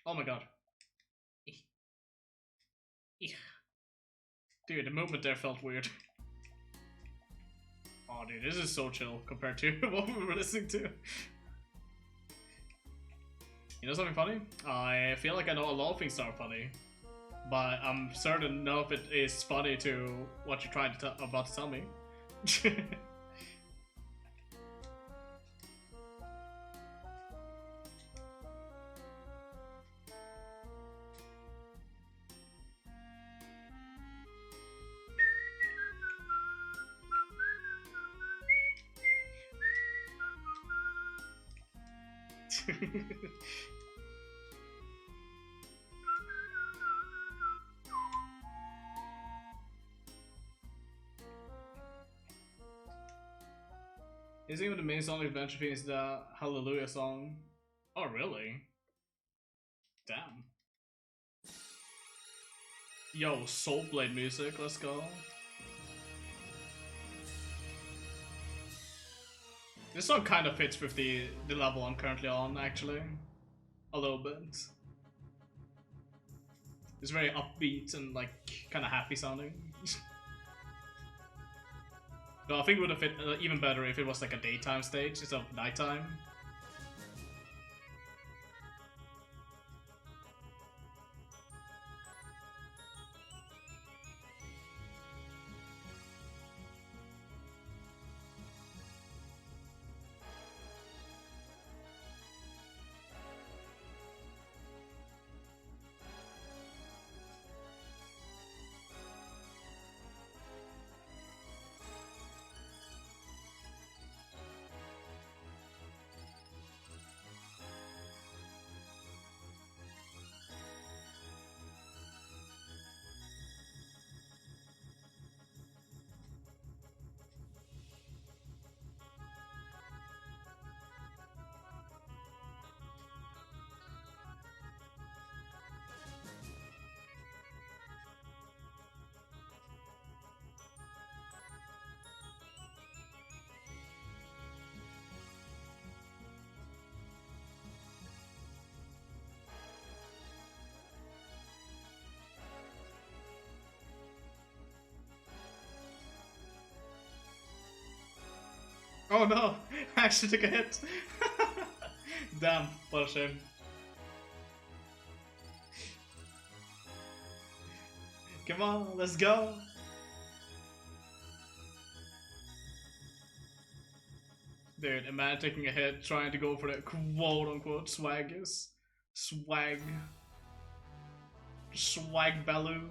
Oh my god. Dude, the movement there felt weird. Oh dude, this is so chill compared to what we were listening to. You know something funny? I feel like I know a lot of things that are funny, but I'm certain none of it is funny to what you're trying to about to tell me. Isn't even the main Sonic Adventure theme is the Hallelujah song? Oh really? Damn. Yo, Soul Blade music, let's go. This song kind of fits with the level I'm currently on, actually. A little bit. It's very upbeat and like kind of happy sounding. But I think it would have fit even better if it was like a daytime stage instead of nighttime. Oh no, I actually took a hit. Damn, what a shame. Come on, let's go. Dude, imagine taking a hit trying to go for that quote unquote swaggies. Swag. Swag balloon.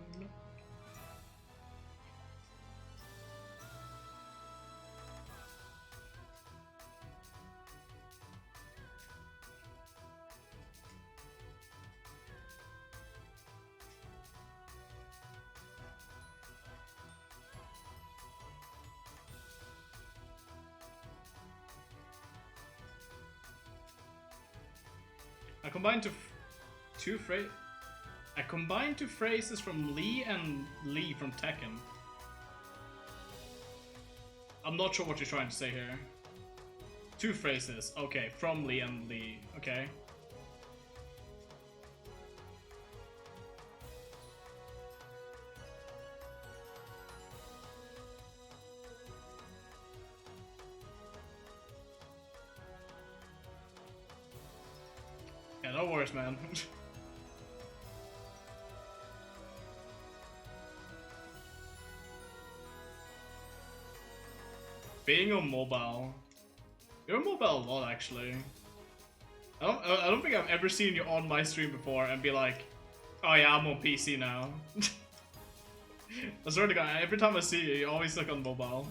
I combined two phrases from Lee and Lee from Tekken. I'm not sure what you're trying to say here. Two phrases. Okay, from Lee and Lee. Okay. Yeah, no worries, man. Being on mobile. You're on mobile a lot, actually. I don't think I've ever seen you on my stream before and be like, oh yeah, I'm on PC now. I swear to God, every time I see you, you always look on mobile.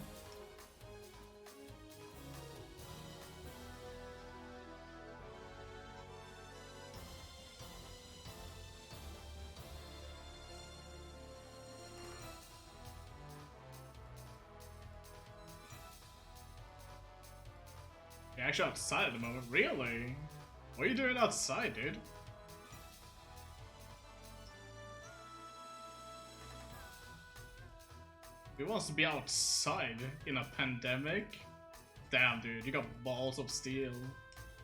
You're actually outside at the moment. Really? What are you doing outside, dude? Who wants to be outside in a pandemic? Damn, dude, you got balls of steel.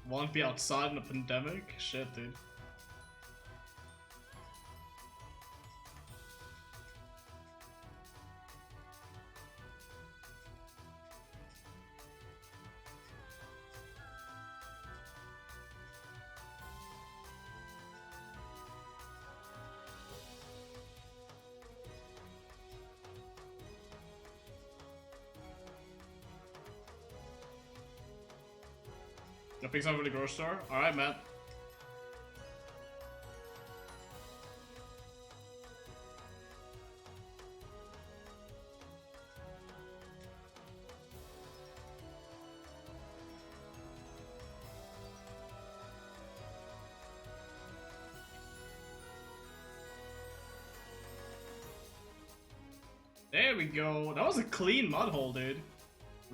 Want to be outside in a pandemic? Shit, dude. Gonna pick something from the grocery store? Alright, man. There we go. That was a clean mud hole, dude.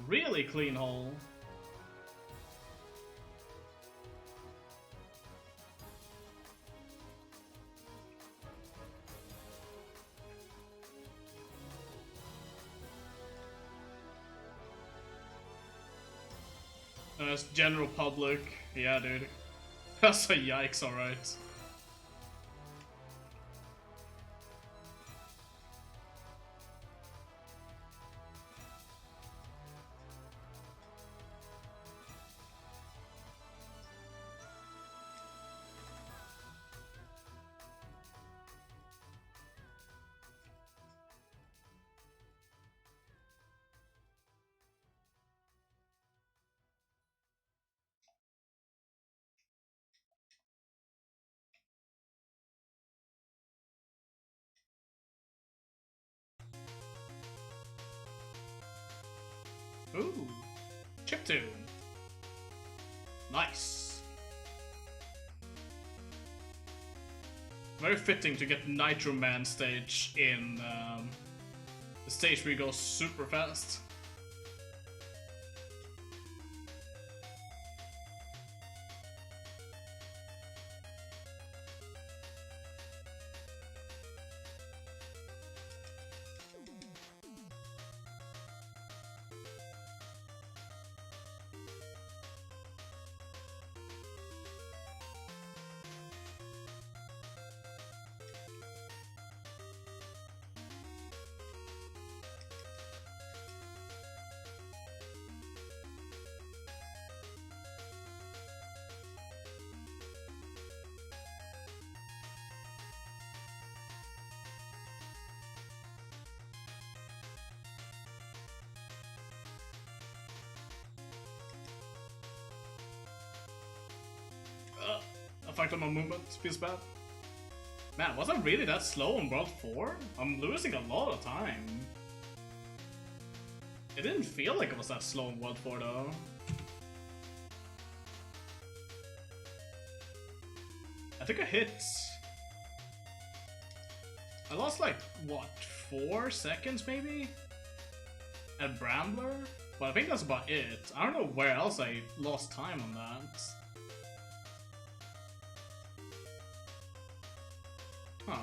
Really clean hole. That's general public. Yeah, dude. That's a yikes, alright. Ooh, chiptune. Nice. Very fitting to get Nitro Man stage in the stage where you go super fast. Effect on my movement feels bad. Man, was I really that slow in World 4? I'm losing a lot of time. It didn't feel like it was that slow in World 4 though. I took a hit. I lost like, what, 4 seconds maybe? At Brambler? But I think that's about it. I don't know where else I lost time on that. Huh.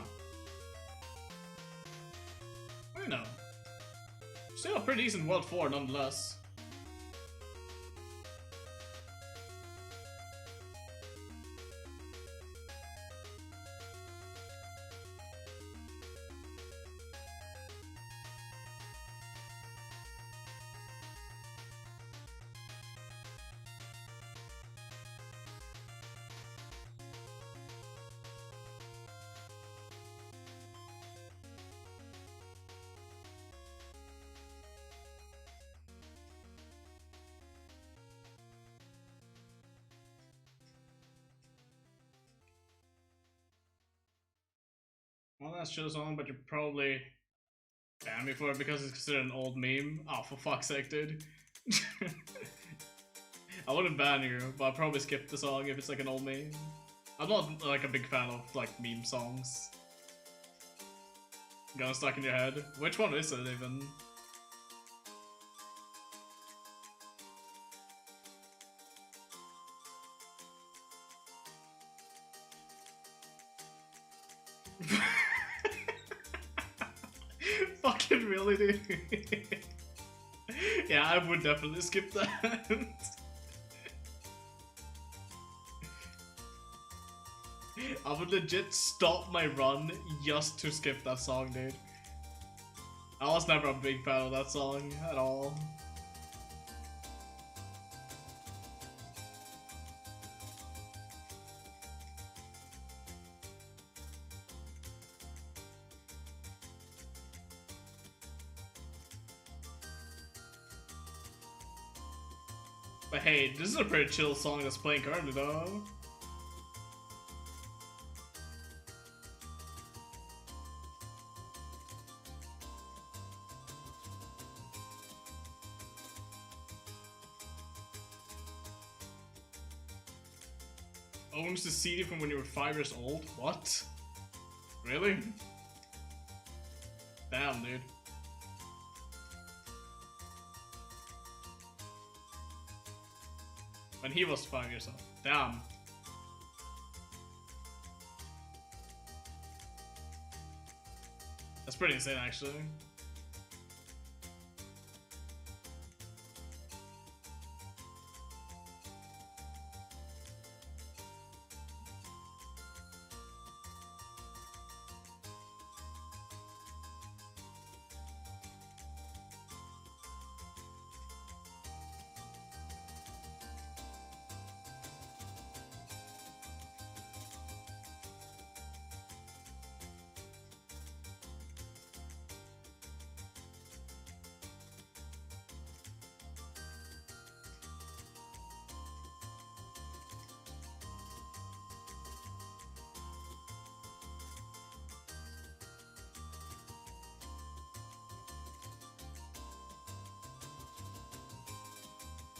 I know. Still a pretty decent World 4 nonetheless. Well, that's just on, but you're probably ban me for it because it's considered an old meme. Oh, for fuck's sake, dude. I wouldn't ban you, but I'd probably skip the song if it's like an old meme. I'm not like a big fan of like meme songs. Gonna stuck in your head. Which one is it even? Fucking really, dude? Yeah, I would definitely skip that. I would legit stop my run just to skip that song, dude. I was never a big fan of that song at all. But hey, this is a pretty chill song that's playing currently though. Owns the CD from when you were 5 years old? What? Really? Damn, dude. When he was 5 years old. Damn. That's pretty insane, actually.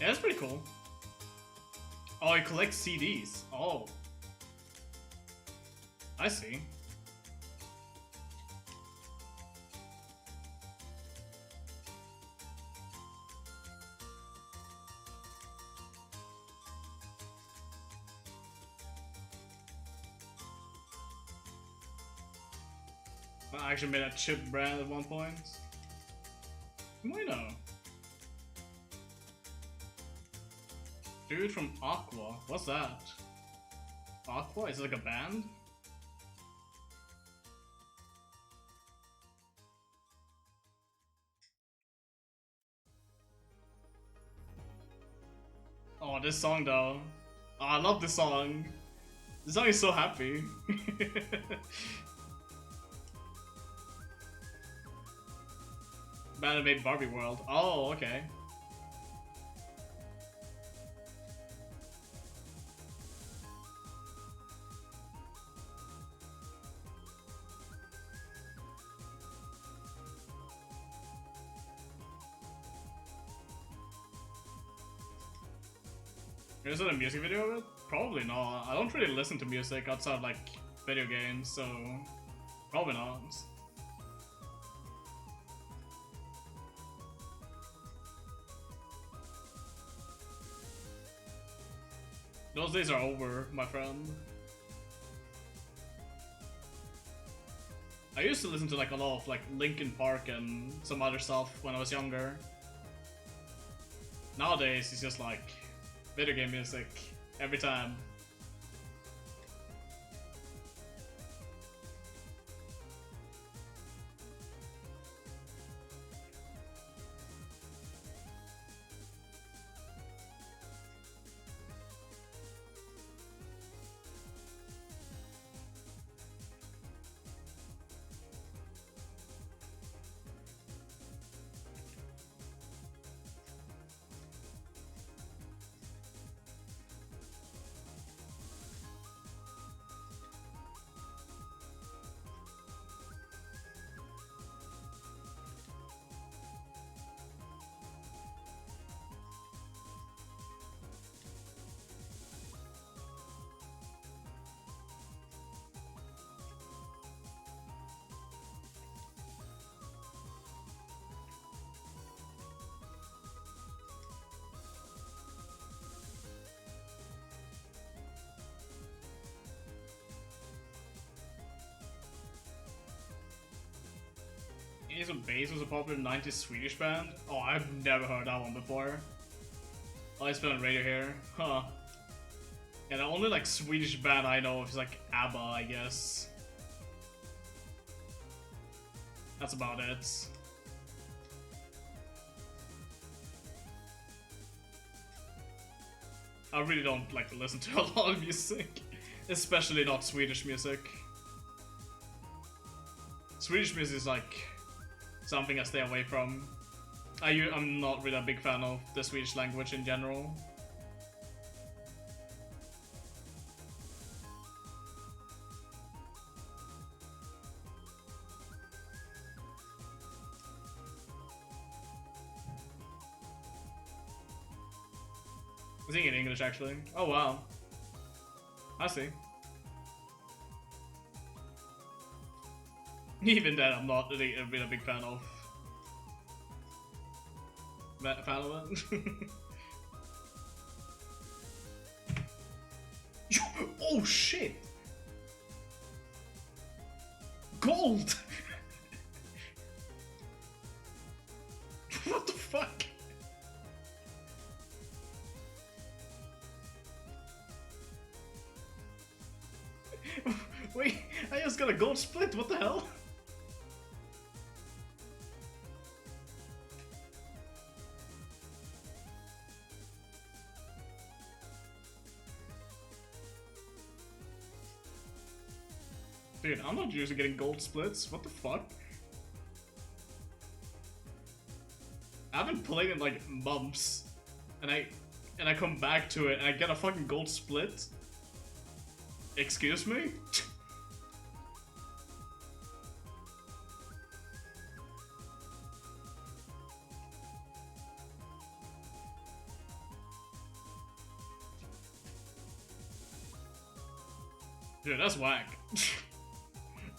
Yeah, that's pretty cool. Oh, he collects CDs. Oh. I see. I actually made a chip brand at one point. Why no? Dude from Aqua. What's that? Aqua? Is it like a band? Oh, this song though. Oh, I love this song. This song is so happy. Band that made Barbie World. Oh, okay. Is it a music video of it? Probably not. I don't really listen to music outside of, like, video games, so probably not. Those days are over, my friend. I used to listen to like a lot of like Linkin Park and some other stuff when I was younger. Nowadays, it's just like video game music every time. Ace of Base was a popular 90s Swedish band? Oh, I've never heard that one before. Oh, it's been on radio here. Huh. Yeah, the only like Swedish band I know of is like ABBA, I guess. That's about it. I really don't like to listen to a lot of music. Especially not Swedish music. Swedish music is like something I stay away from. I'm not really a big fan of the Swedish language in general. I think in English actually. Oh wow. I see. Even then, I'm not really a big fan of. Fan of it. Oh shit! Gold! What the fuck? Wait, I just got a gold split, what the hell? Dude, I'm not used to getting gold splits. What the fuck? I haven't played in like months, and I come back to it and I get a fucking gold split. Excuse me? Dude, that's whack.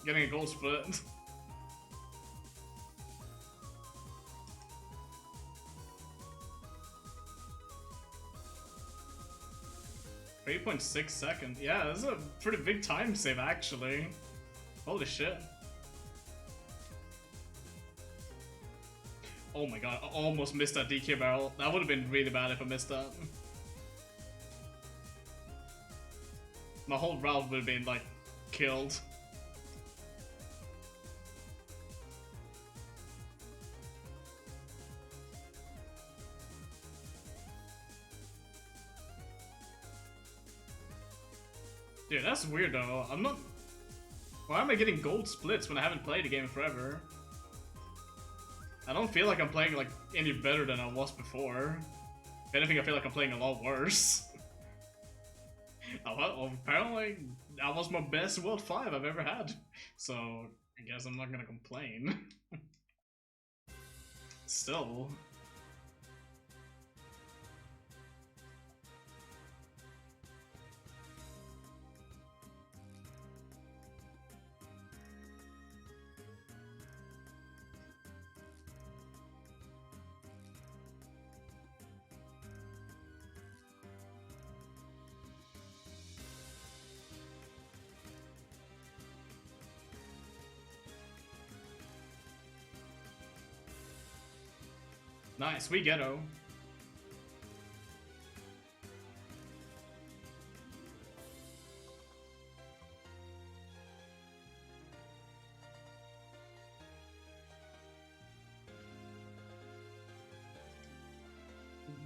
Getting a gold split. .6 seconds. Yeah, that's a pretty big time save actually. Holy shit. Oh my god, I almost missed that DK barrel. That would have been really bad if I missed that. My whole route would have been like killed. Dude, that's weird though. I'm not... Why am I getting gold splits when I haven't played the game forever? I don't feel like I'm playing like any better than I was before. If anything, I feel like I'm playing a lot worse. Well, apparently, that was my best World 5 I've ever had. So, I guess I'm not gonna complain. Still... Nice, we ghetto.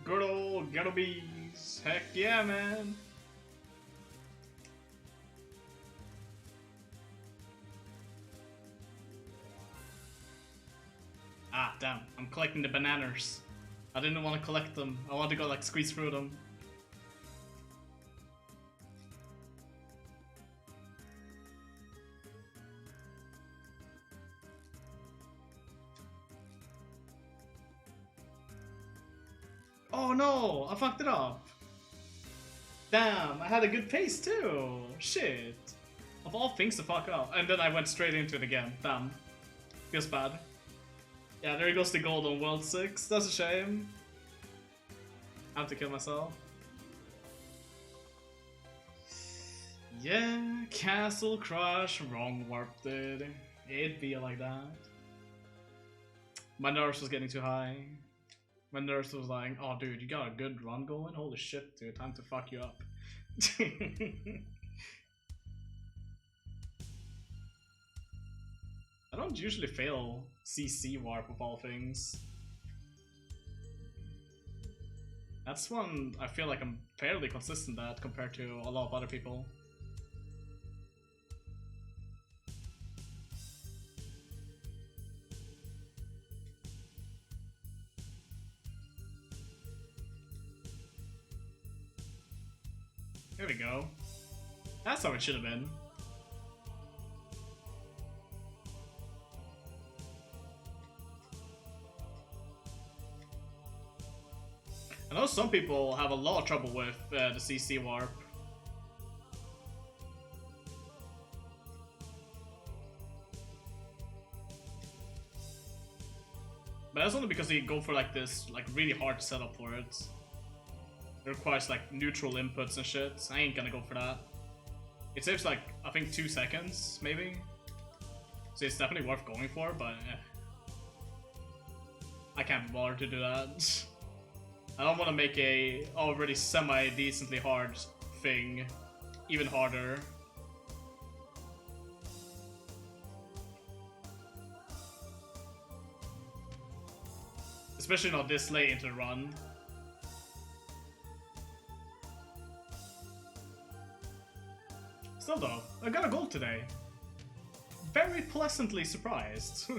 Good old ghetto bees. Heck yeah, man. Ah, damn. I'm collecting the bananas. I didn't want to collect them. I wanted to go like squeeze through them. Oh no, I fucked it up. Damn, I had a good pace too. Shit. Of all things to fuck up. And then I went straight into it again. Damn. Feels bad. Yeah, there goes the gold on World 6. That's a shame. I have to kill myself. Yeah, Castle Crush, wrong warp, dude. It'd be like that. My nerves was getting too high. My nerves was like, oh dude, you got a good run going? Holy shit, dude, time to fuck you up. I don't usually fail CC warp of all things. That's one I feel like I'm fairly consistent at compared to a lot of other people. There we go. That's how it should have been. I know some people have a lot of trouble with the CC warp. But that's only because they go for like this like really hard setup for it. It requires like neutral inputs and shit. I ain't gonna go for that. It saves like, I think 2 seconds, maybe? So it's definitely worth going for, but I can't be bothered to do that. I don't want to make a already semi-decently hard thing even harder. Especially not this late into the run. Still though, I got a gold today. Very pleasantly surprised.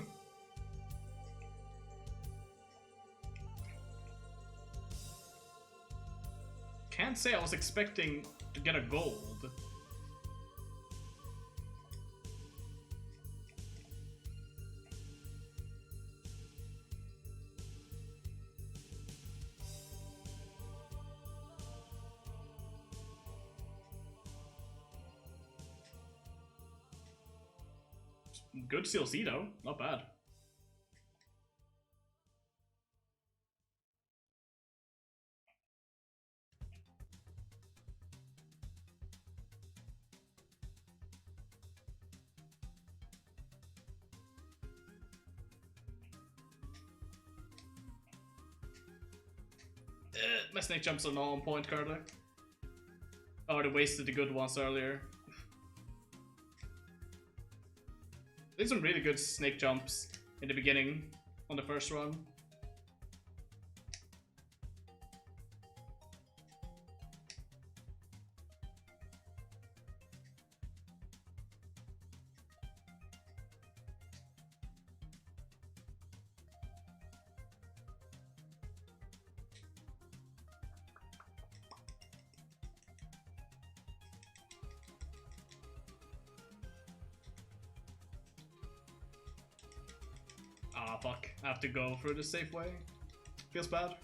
Can't say I was expecting to get a gold. Good CLC though, not bad. My snake jumps are not on point currently. I already wasted the good ones earlier. There's some really good snake jumps in the beginning on the first run. Ah, fuck. I have to go through the safe way. Feels bad.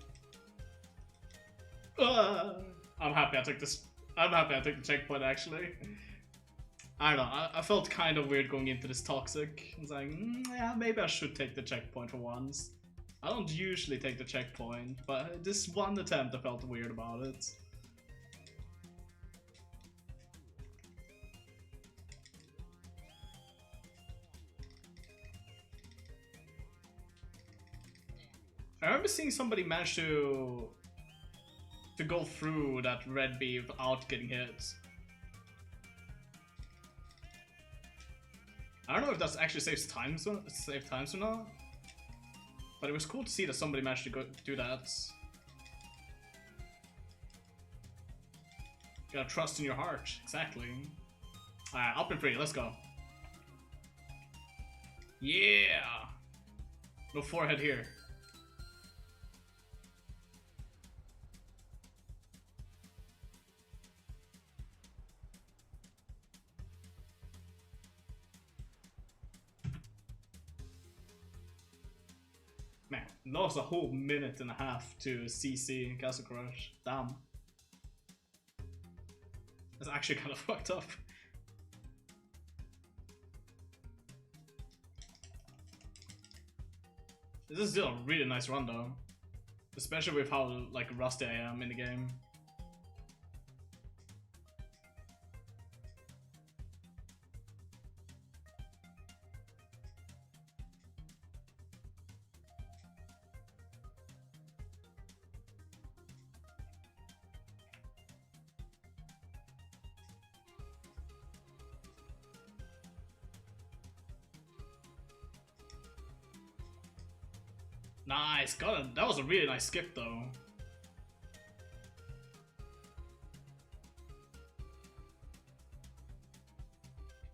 I'm happy I took this. I'm happy I took the checkpoint, actually. I don't know. I felt kind of weird going into this toxic. I was like, yeah, maybe I should take the checkpoint for once. I don't usually take the checkpoint, but this one attempt I felt weird about it. I remember seeing somebody manage to go through that red bee without getting hit. I don't know if that actually saves time, or not, but it was cool to see that somebody managed to do that. Gotta trust in your heart, exactly. Alright, up in 3, let's go. Yeah! No forehead here. Man, lost a whole minute and a half to CC Castle Crush. Damn. That's actually kind of fucked up. This is still a really nice run though. Especially with how like rusty I am in the game. Nice, got it. That was a really nice skip though.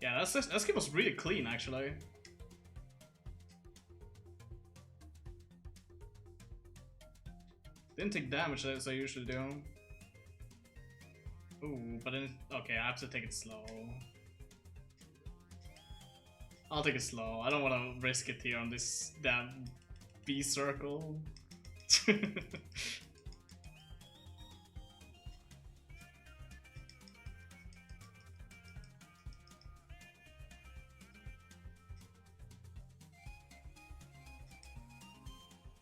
Yeah, that skip was really clean actually. Didn't take damage as I usually do. Ooh, but then okay, I have to take it slow. I'll take it slow. I don't want to risk it here on this damn B circle.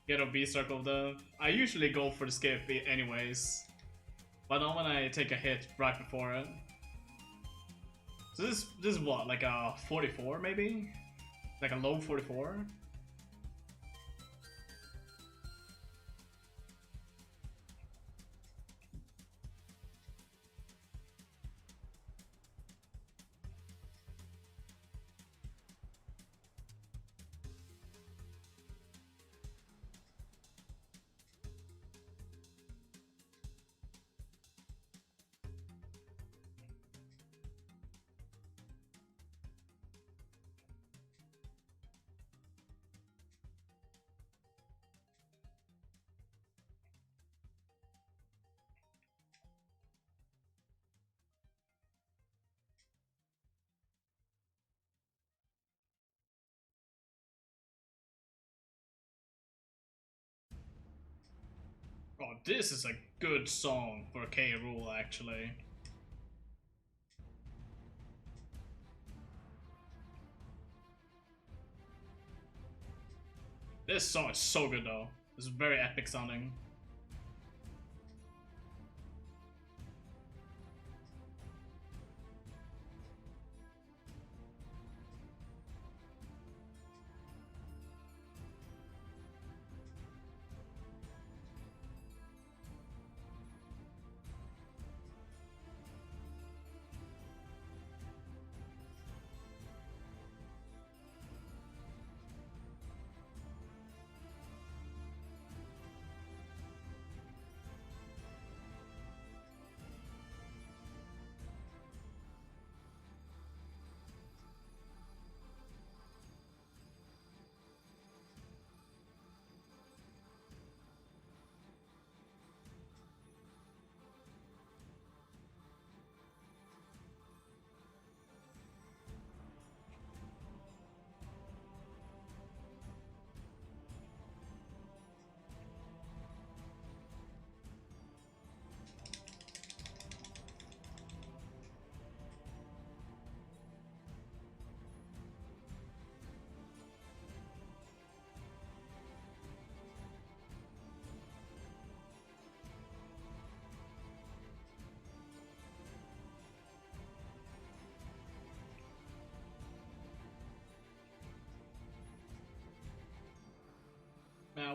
Get a B circle though. I usually go for the skip anyways, but not when I take a hit right before it. So this is what, like a 44 maybe? Like a low 44? Oh, this is a good song for K. Rool, actually. This song is so good, though. It's very epic sounding.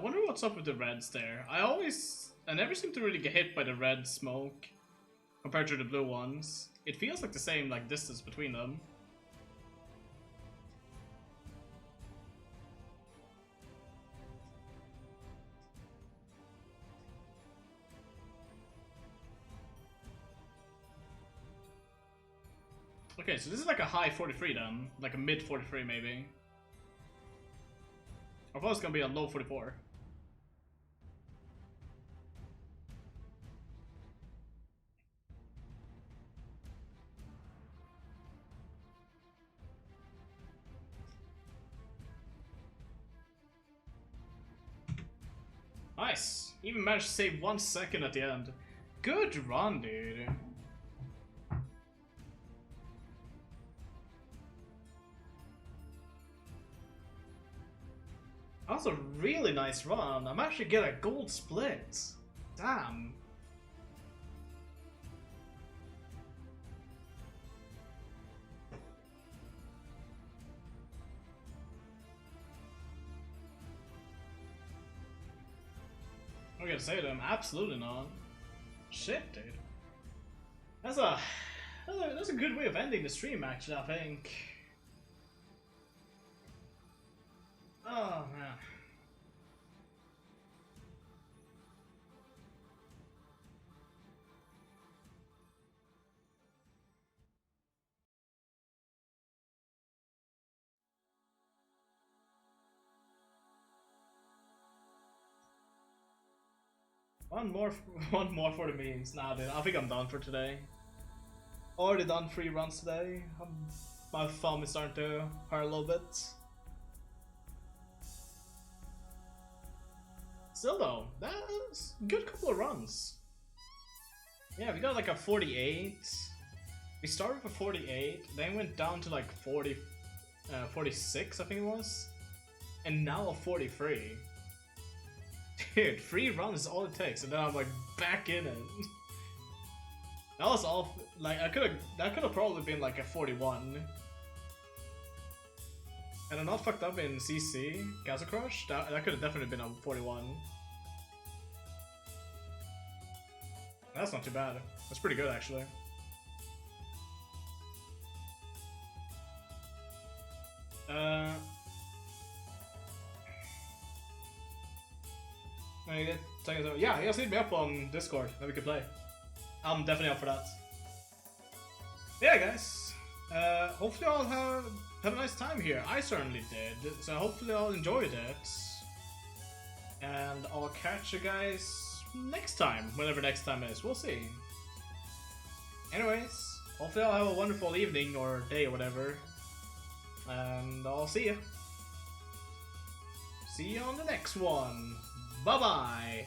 wonder what's up with the reds there. I never seem to really get hit by the red smoke compared to the blue ones. It feels like the same like distance between them. Okay, so this is like a high 43 then, like a mid 43 maybe. I thought it was gonna be a low 44. Nice! Even managed to save 1 second at the end. Good run, dude. That was a really nice run. I'm actually getting a gold split. Damn. I'm gonna say to him, absolutely not. Shit, dude. That's a good way of ending the stream, actually, I think. Oh, man. One more for the memes. Nah, dude, I think I'm done for today. Already done 3 runs today. My thumb is starting to hurt a little bit. Still though, that's a good couple of runs. Yeah, we got like a 48. We started with a 48, then went down to like 46, I think it was. And now a 43. Dude, 3 runs is all it takes, and then I'm like back in it. That was all, like, that could have probably been like a 41. And I'm not fucked up in CC, Castle Crush, that could have definitely been a 41. That's not too bad. That's pretty good, actually. Yeah, he just hit me up on Discord that we could play. I'm definitely up for that. Yeah, guys. Hopefully y'all have a nice time here. I certainly did. So hopefully y'all enjoyed it. And I'll catch you guys next time, whenever next time is. We'll see. Anyways, hopefully I'll have a wonderful evening or day or whatever. And I'll see you. See you on the next one. Bye-bye.